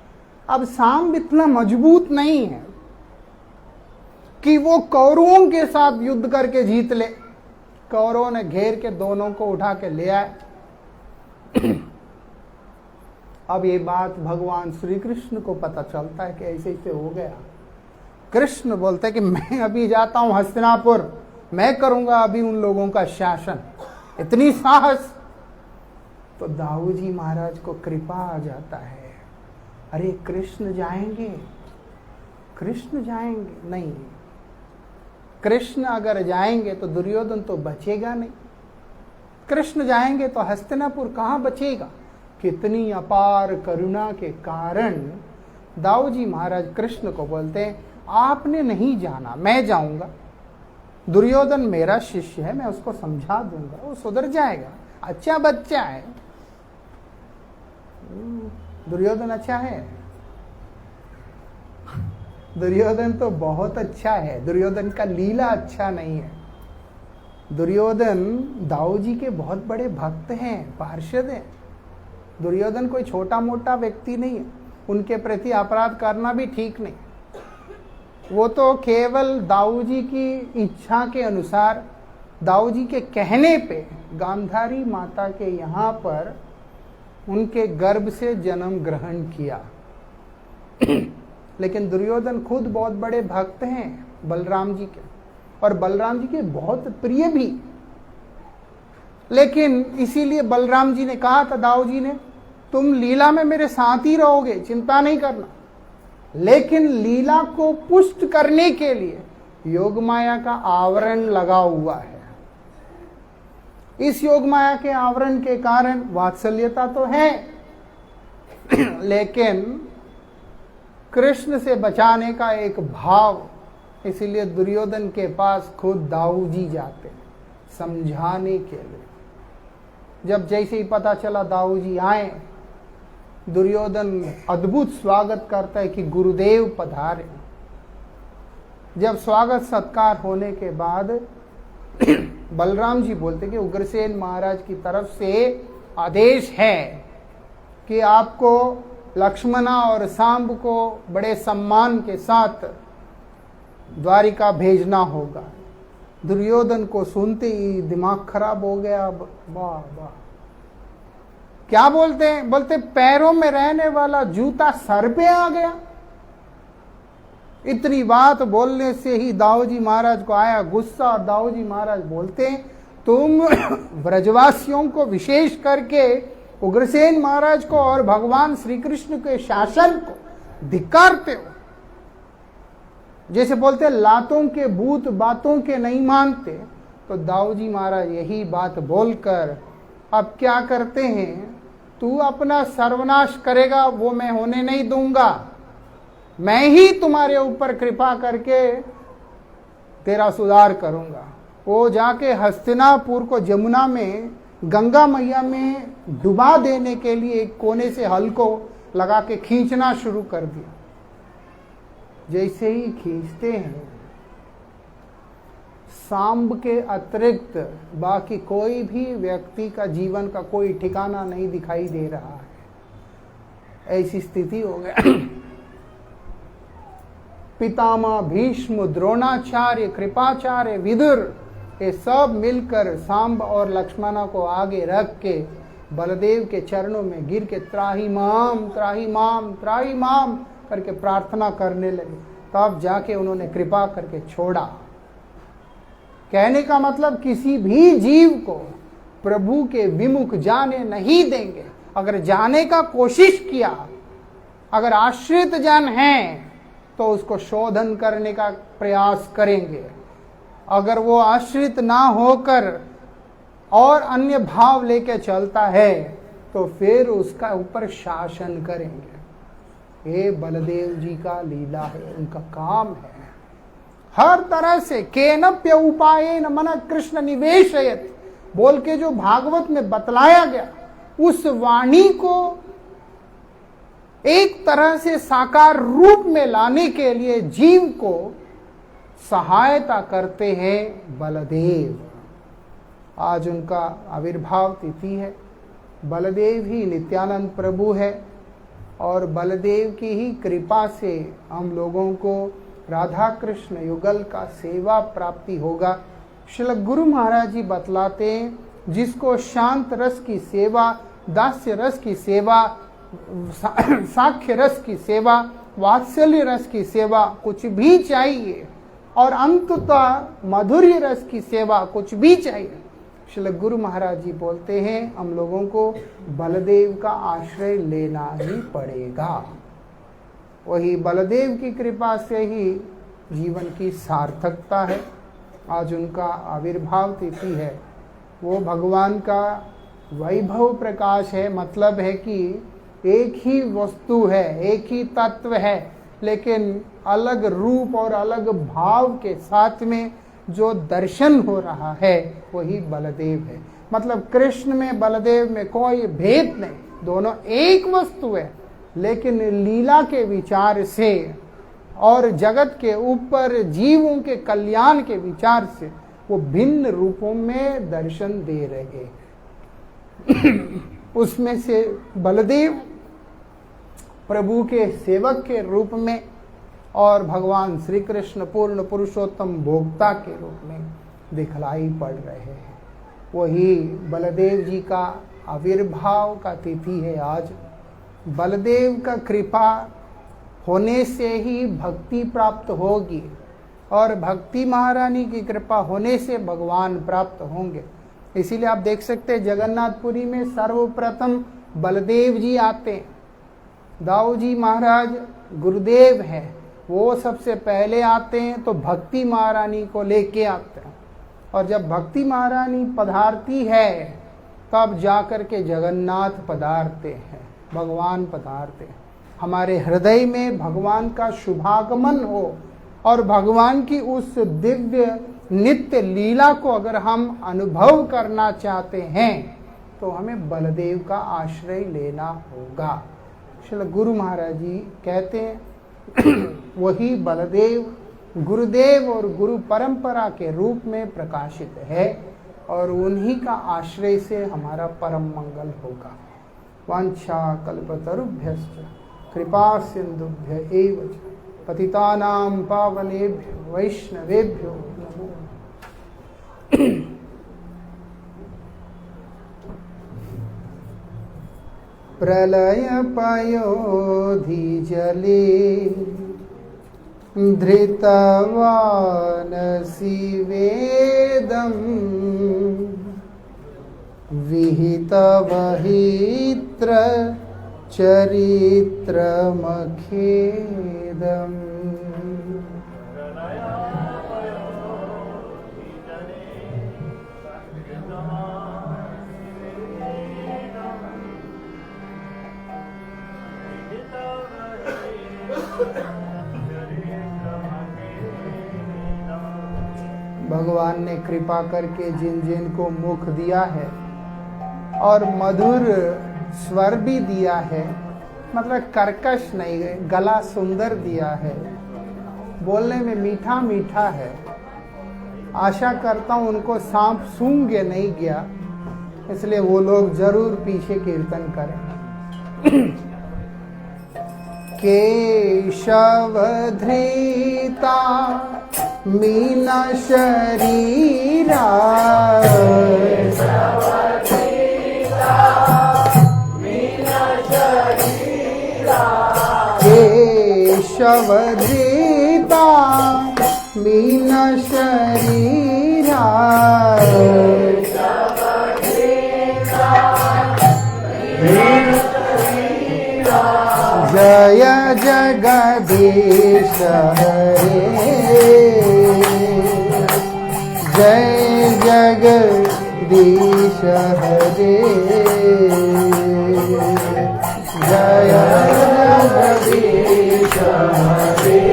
अब सांब इतना मजबूत नहीं है कि वो कौरवों के साथ युद्ध करके जीत ले। कौरवों ने घेर के दोनों को उठा के ले आए। अब ये बात भगवान श्री कृष्ण को पता चलता है कि ऐसे ऐसे हो गया। कृष्ण बोलते हैं कि मैं अभी जाता हूं हस्तिनापुर, मैं करूंगा अभी उन लोगों का शासन। इतनी साहस। तो दाऊ जी महाराज को कृपा आ जाता है, अरे कृष्ण जाएंगे, कृष्ण जाएंगे? नहीं, कृष्ण अगर जाएंगे तो दुर्योधन तो बचेगा नहीं। कृष्ण जाएंगे तो हस्तिनापुर कहां बचेगा? कितनी अपार करुणा के कारण दाऊ जी महाराज कृष्ण को बोलते हैं, आपने नहीं जाना, मैं जाऊंगा। दुर्योधन मेरा शिष्य है, मैं उसको समझा दूंगा, वो सुधर जाएगा, अच्छा बच्चा है। दुर्योधन अच्छा है? दुर्योधन तो बहुत अच्छा है। दुर्योधन का लीला अच्छा नहीं है। दुर्योधन दाऊ जी के बहुत बड़े भक्त हैं, पार्षद हैं। दुर्योधन कोई छोटा मोटा व्यक्ति नहीं है। उनके प्रति अपराध करना भी ठीक नहीं। वो तो केवल दाऊ जी की इच्छा के अनुसार, दाऊ जी के कहने पे गांधारी माता के यहाँ पर उनके गर्भ से जन्म ग्रहण किया। लेकिन दुर्योधन खुद बहुत बड़े भक्त हैं बलराम जी के, और बलराम जी के बहुत प्रिय भी। लेकिन इसीलिए बलराम जी ने कहा था दाऊ जी ने, तुम लीला में मेरे साथ ही रहोगे, चिंता नहीं करना। लेकिन लीला को पुष्ट करने के लिए योग माया का आवरण लगा हुआ है। इस योग माया के आवरण के कारण वात्सल्यता तो है, लेकिन कृष्ण से बचाने का एक भाव, इसीलिए दुर्योधन के पास खुद दाऊ जी जाते समझाने के लिए। जब जैसे ही पता चला दाऊ जी आए, दुर्योधन अद्भुत स्वागत करता है कि गुरुदेव पधारे। जब स्वागत सत्कार होने के बाद बलराम जी बोलते कि उग्रसेन महाराज की तरफ से आदेश है कि आपको लक्ष्मणा और सांब को बड़े सम्मान के साथ द्वारिका भेजना होगा। दुर्योधन को सुनते ही दिमाग खराब हो गया। वाह वाह, क्या बोलते हैं? बोलते पैरों में रहने वाला जूता सर पे आ गया। इतनी बात बोलने से ही दाऊ जी महाराज को आया गुस्सा, और दाऊ जी महाराज बोलते हैं, तुम ब्रजवासियों को विशेष करके उग्रसेन महाराज को और भगवान श्री कृष्ण के शासन को धिक्कारते हो। जैसे बोलते लातों के भूत बातों के नहीं मानते। तो दाऊ जी महाराज यही बात बोलकर अब क्या करते हैं, तू अपना सर्वनाश करेगा वो मैं होने नहीं दूंगा, मैं ही तुम्हारे ऊपर कृपा करके तेरा सुधार करूंगा। वो जाके हस्तिनापुर को जमुना में गंगा मैया में डुबा देने के लिए एक कोने से हल को लगा के खींचना शुरू कर दिया। जैसे ही खींचते हैं, सांब के अतिरिक्त बाकी कोई भी व्यक्ति का जीवन का कोई ठिकाना नहीं दिखाई दे रहा है। ऐसी स्थिति हो गया। पितामह भीष्म, द्रोणाचार्य, कृपाचार्य, विदुर, ये सब मिलकर सांब और लक्ष्मणा को आगे रख के बलदेव के चरणों में गिर के त्राही माम त्राही माम त्राही माम करके प्रार्थना करने लगे। तब जाके उन्होंने कृपा करके छोड़ा। कहने का मतलब किसी भी जीव को प्रभु के विमुख जाने नहीं देंगे। अगर जाने का कोशिश किया, अगर आश्रित जन हैं तो उसको शोधन करने का प्रयास करेंगे। अगर वो आश्रित ना होकर और अन्य भाव लेके चलता है तो फिर उसका ऊपर शासन करेंगे। ये बलदेव जी का लीला है, उनका काम है। हर तरह से केनप्य उपायेन मन कृष्ण निवेशयत बोल के जो भागवत में बतलाया गया, उस वाणी को एक तरह से साकार रूप में लाने के लिए जीव को सहायता करते हैं बलदेव। आज उनका आविर्भाव तिथि है। बलदेव ही नित्यानंद प्रभु है और बलदेव की ही कृपा से हम लोगों को राधा कृष्ण युगल का सेवा प्राप्ति होगा। श्रील गुरु महाराज जी बतलाते हैं, जिसको शांत रस की सेवा, दास्य रस की सेवा, साख्य रस की सेवा, वात्सल्य रस की सेवा कुछ भी चाहिए और अंततः मधुर्य रस की सेवा कुछ भी चाहिए, श्रील गुरु महाराज जी बोलते हैं हम लोगों को बलदेव का आश्रय लेना ही पड़ेगा। वही बलदेव की कृपा से ही जीवन की सार्थकता है। आज उनका आविर्भाव तिथि है। वो भगवान का वैभव प्रकाश है। मतलब है कि एक ही वस्तु है, एक ही तत्व है, लेकिन अलग रूप और अलग भाव के साथ में जो दर्शन हो रहा है वही बलदेव है। मतलब कृष्ण में बलदेव में कोई भेद नहीं, दोनों एक वस्तु है, लेकिन लीला के विचार से और जगत के ऊपर जीवों के कल्याण के विचार से वो भिन्न रूपों में दर्शन दे रहे। उसमें से बलदेव प्रभु के सेवक के रूप में और भगवान श्री कृष्ण पूर्ण पुरुषोत्तम भोक्ता के रूप में दिखलाई पड़ रहे हैं। वही बलदेव जी का आविर्भाव का तिथि है आज। बलदेव का कृपा होने से ही भक्ति प्राप्त होगी और भक्ति महारानी की कृपा होने से भगवान प्राप्त होंगे। इसीलिए आप देख सकते हैं जगन्नाथपुरी में सर्वप्रथम बलदेव जी आते हैं। दाऊ जी महाराज गुरुदेव हैं, वो सबसे पहले आते हैं तो भक्ति महारानी को लेके आते हैं, और जब भक्ति महारानी पधारती है तब जाकर के जगन्नाथ पधारते हैं, भगवान पधारते हैं। हमारे हृदय में भगवान का शुभागमन हो और भगवान की उस दिव्य नित्य लीला को अगर हम अनुभव करना चाहते हैं तो हमें बलदेव का आश्रय लेना होगा। श्री गुरु महाराज जी कहते हैं वही बलदेव गुरुदेव और गुरु परंपरा के रूप में प्रकाशित है और उन्हीं का आश्रय से हमारा परम मंगल होगा। वांछा कल्पतरुभ्यश्च कृपा सिंधुभ्य एव च पतितानां पावनेभ्यो वैष्णवेभ्यो नमो। प्रलय पयोधि जले धृतवानसि वेदम् विहितवहित्र चरित्रमखेदम्। भगवान ने कृपा करके जिन जिन को मुख दिया है और मधुर स्वर भी दिया है, मतलब कर्कश नहीं, गला सुंदर दिया है, बोलने में मीठा मीठा है। आशा करता हूँ उनको सांप सूंघ नहीं गया, इसलिए वो लोग जरूर पीछे कीर्तन करें। केशव धृता मीना शरीरा केशव धृता मीना शरीरा जय जगदीश हरे जय जगदीश हरे जय जगदीश हरे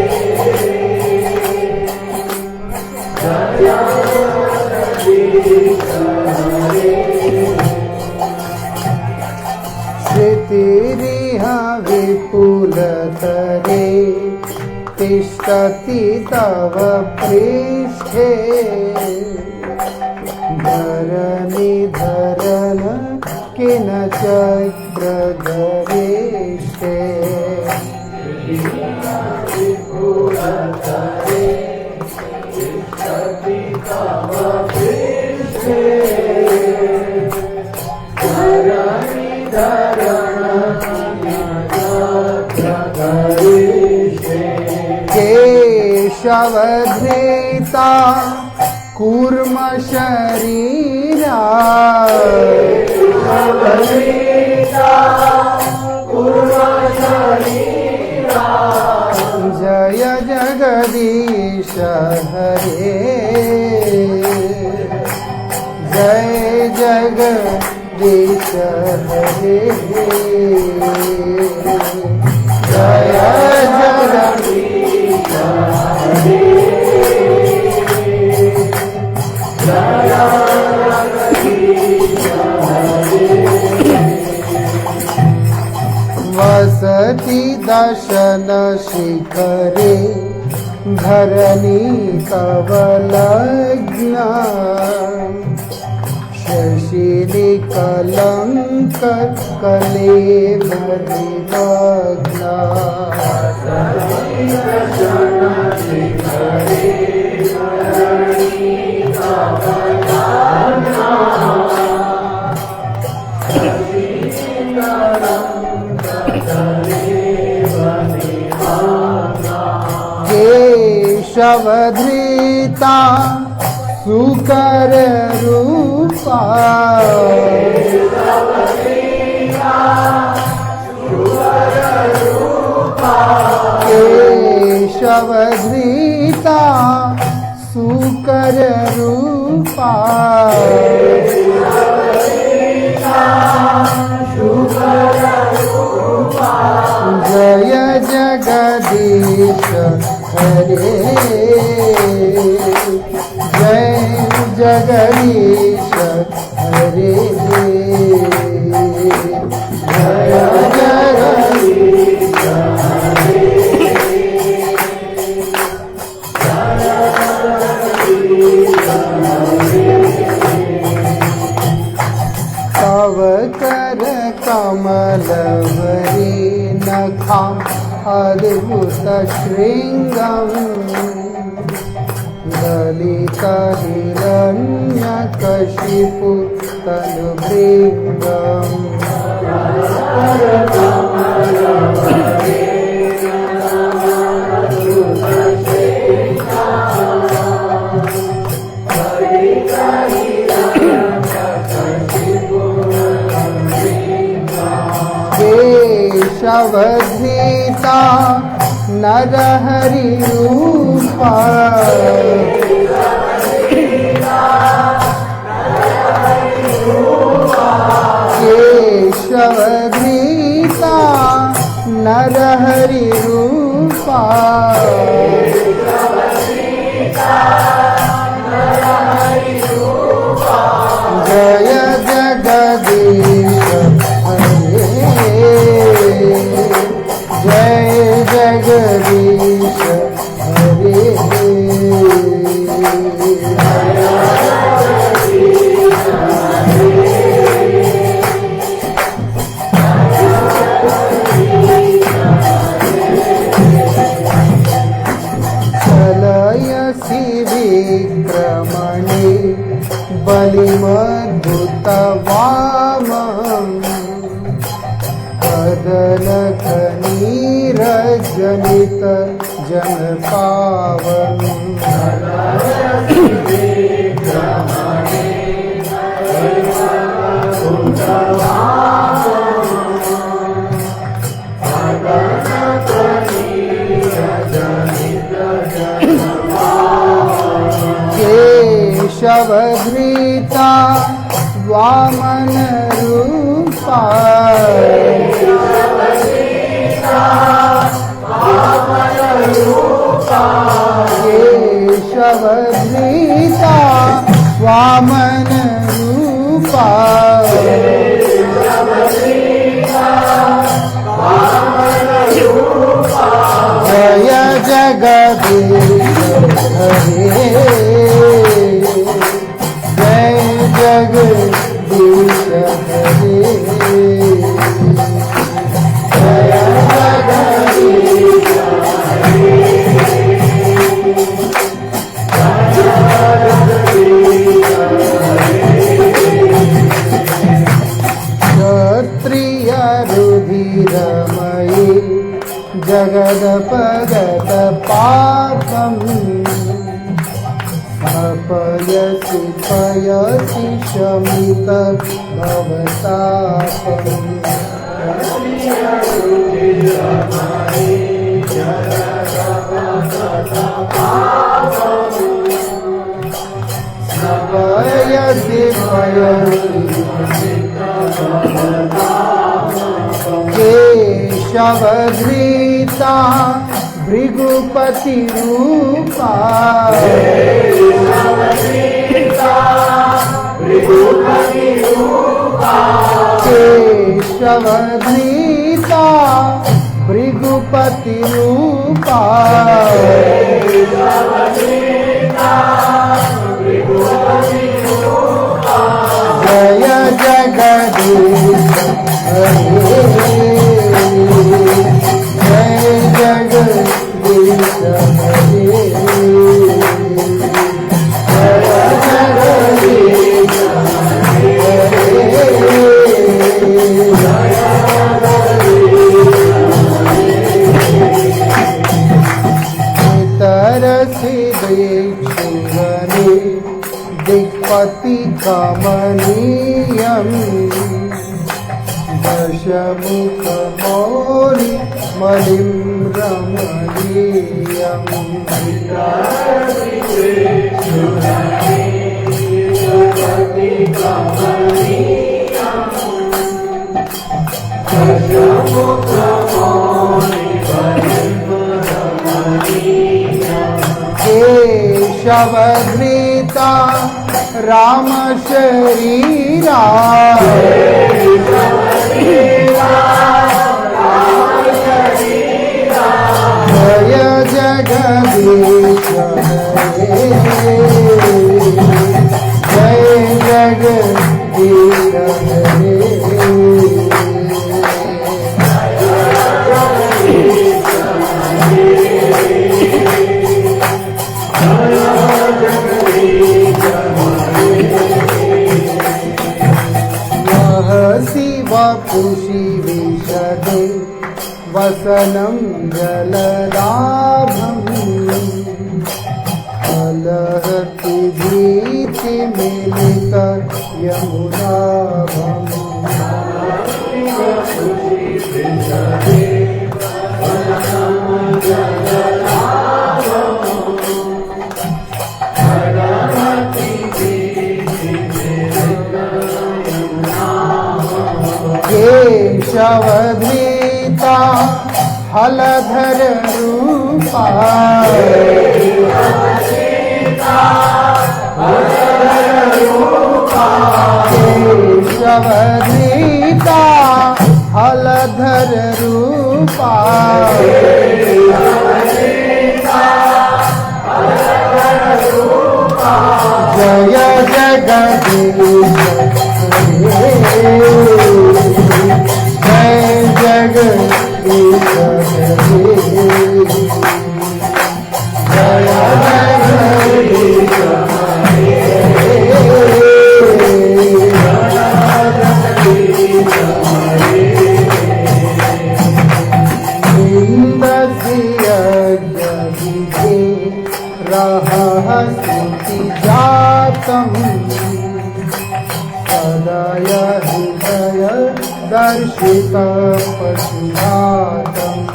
धृतिरिह विपुलतरे तिष्ठति तव पृष्ठे धरणिधरन किनचक्रधरेष्ठे केशवधृता कूर्म शरीरा जय जगदीश हरे जय जगदीश हरे जय जगदीश वसति दशन शिखरे धरणी तव लग्ना शशिनि कलंक कलेवरिमग्ना केशवधृता सुकर रूपा केशवधृता सुकर रूपा जय जगदीश हरे जय जगदीश हरे जय जगदीश तव कर कमलवरी नखां अद्भुत श्रृंगम् ललित हिरण्यकशिपु तनुभृङ्गम् केशवधृता नरहरि रूपा केशवधृता नरहरि रूपा जय जगदीश हरे जय जगदीश हरे चलयसि विक्रमणे बलिमद्भुतवामम् कदलखनीरजनित जनपावन् केशवधृता वामन रूपा केशवधृता वामन रूपा जगदीश हरे, जय जगदीश हरे, जय जगदीश हरे, क्षत्रिय रुधिरमयी जगदपगत पापम्, अपयसि पयसि शमित भवतापम्, पयसि केशवधृता भृगुपति रूपा, केशवधृता भृगुपति रूपा, जय जगदीश हरे, जय जगदीश हरे, जय जगदीश तरसि दीक्षुरने दिक्पति कमनीयम्, दशमुख मौलि मलिं रमणीयम्, केशवधृता राम शरीरा, जय जगदीश हरे, जय जगदीश हरे, वपुषि विशदे वसनं जललाभम्, अलहति भीतिमिलित यमुनाभम्, केशवधृता हलधर रूपा, केशवधृता हलधर रूपा, जय जगदीश हरे, जय जगदीश हरे, जय जगदीश रहस्ति जातम्, सदय हृदय दर्शित पशुघातम्,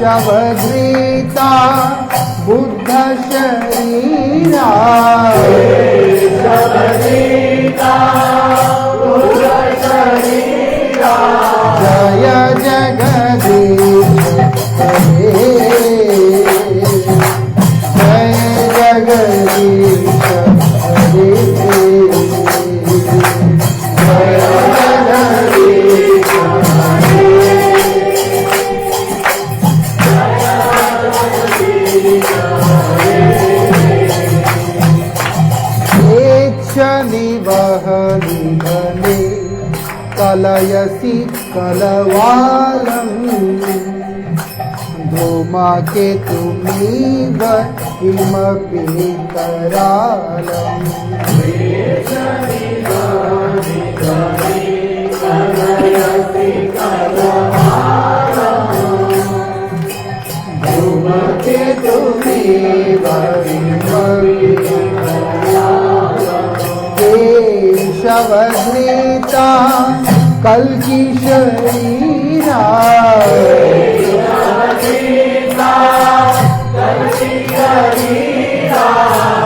केशवधृता बुद्ध शरीरा, जय जगदीश हरे, कलयसि कलवालम् धूमकेतुमिव किमपि करालम् केशवधृता कल्की शरीरा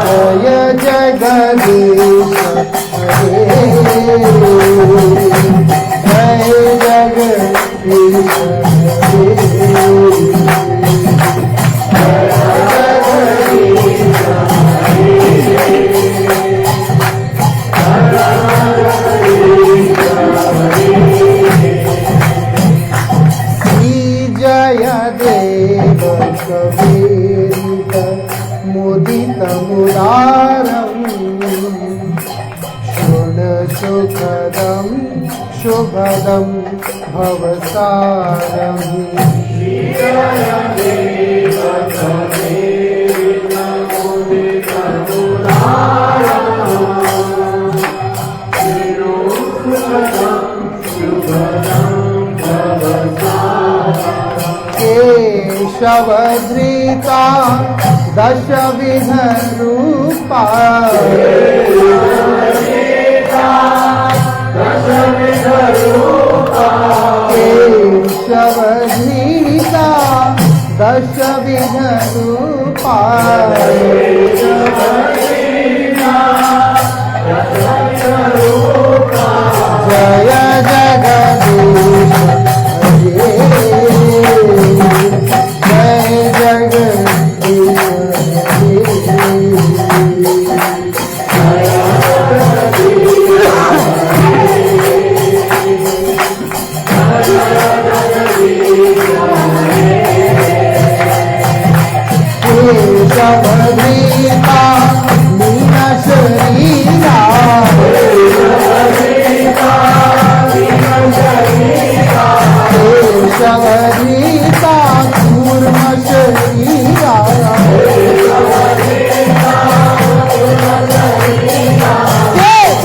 जय जगदीश हरे जय जगदीश जयदेव कबीर मुदित मुरारम् शृणु सुखदं शुभदं भवसारम् केशवधृता दशविध रूपा केशवधृता दशविध रूपा जय जगदीश केशवधृता मीन शरीरा केशवधृता कूर्म शरीरा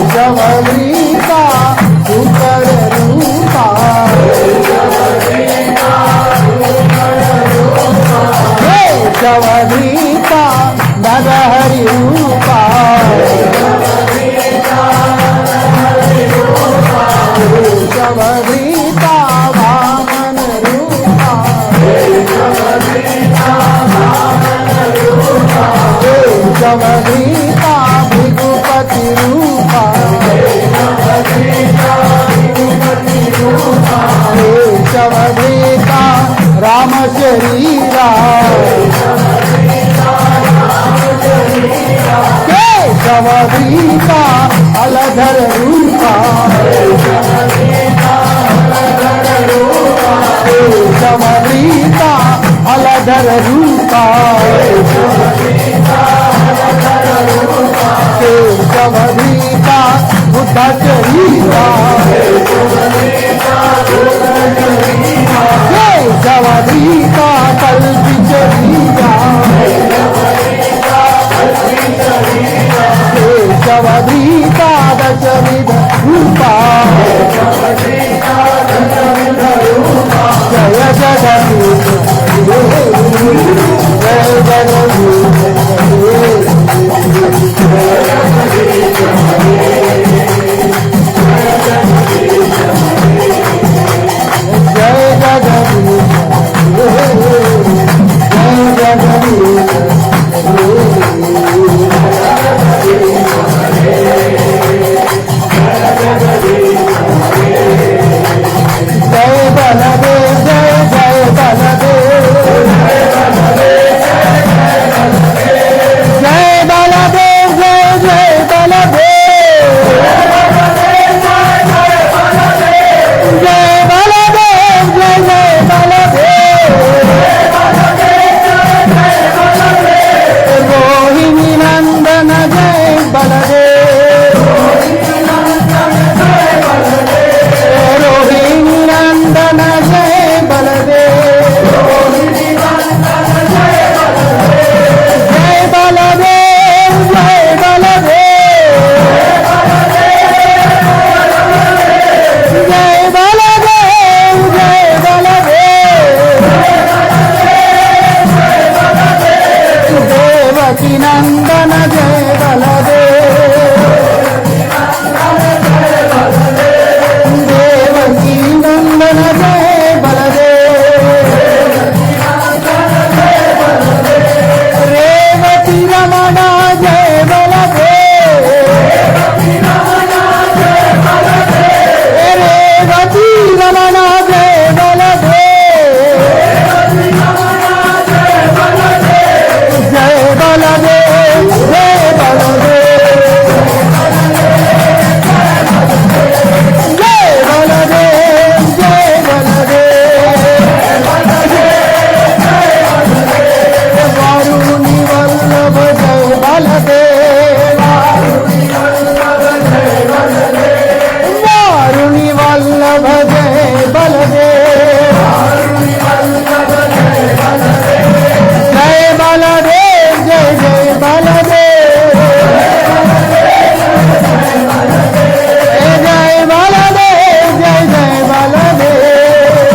केशवधृता सुकर रूपा केशवधृता नरहरि रूपा केशवधृता वामन रूपा केशवधृता भृगुपति रूपा केशवधृता राम शरीरा केशवधृता अलधर रूपा केशवधृता अलधर रूपा केशवधृता बुद्ध शरीरा केशवधृता कल्पि शरीरा केशवधृता दशविध वल्लभ जय बलदेव, जय बलदेव जय जय बलदेव, जय बलदेव जय जय बलदेव,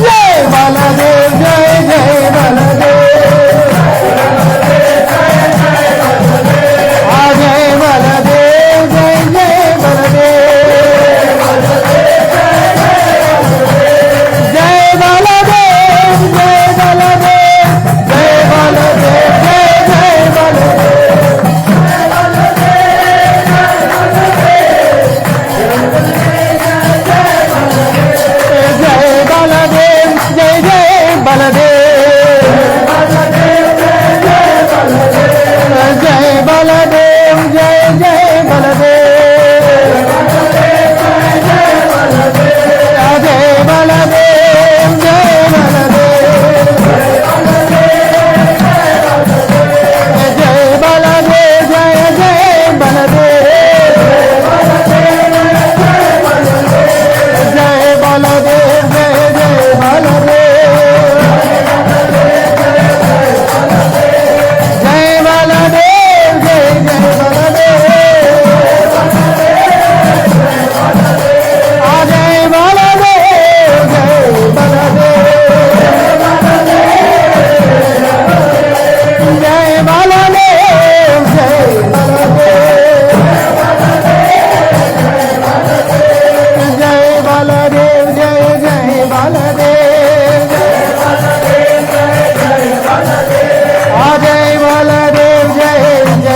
जय बलदेव जय जय बलदेव, जय बलदेव जय जय बलदेव, जय बलदेव जय बलदेव, जय बलदेव जय जय बलदेव, जय बलदेव जय जय बलदेव, जय बलदेव जय जय बलदेव, जय बलदेव जय बलदेव, जय बलदेव जय जय बलदेव, जय बलदेव जय जय बलदेव,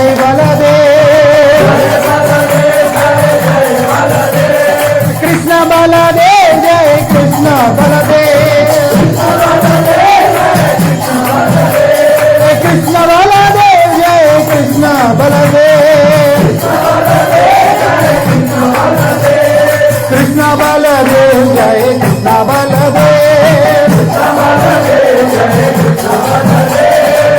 जय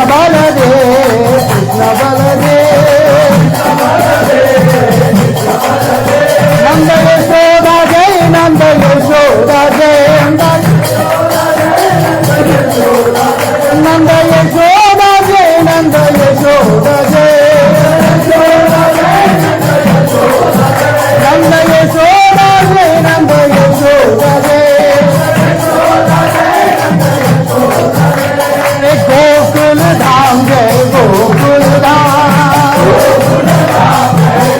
बलदेव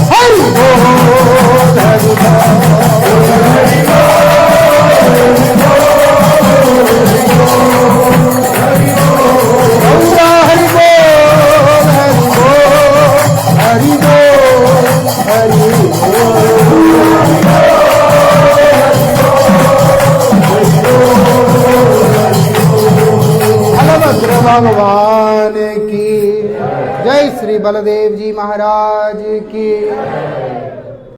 जय जय भगवान की जय। श्री बलदेव जी महाराज की।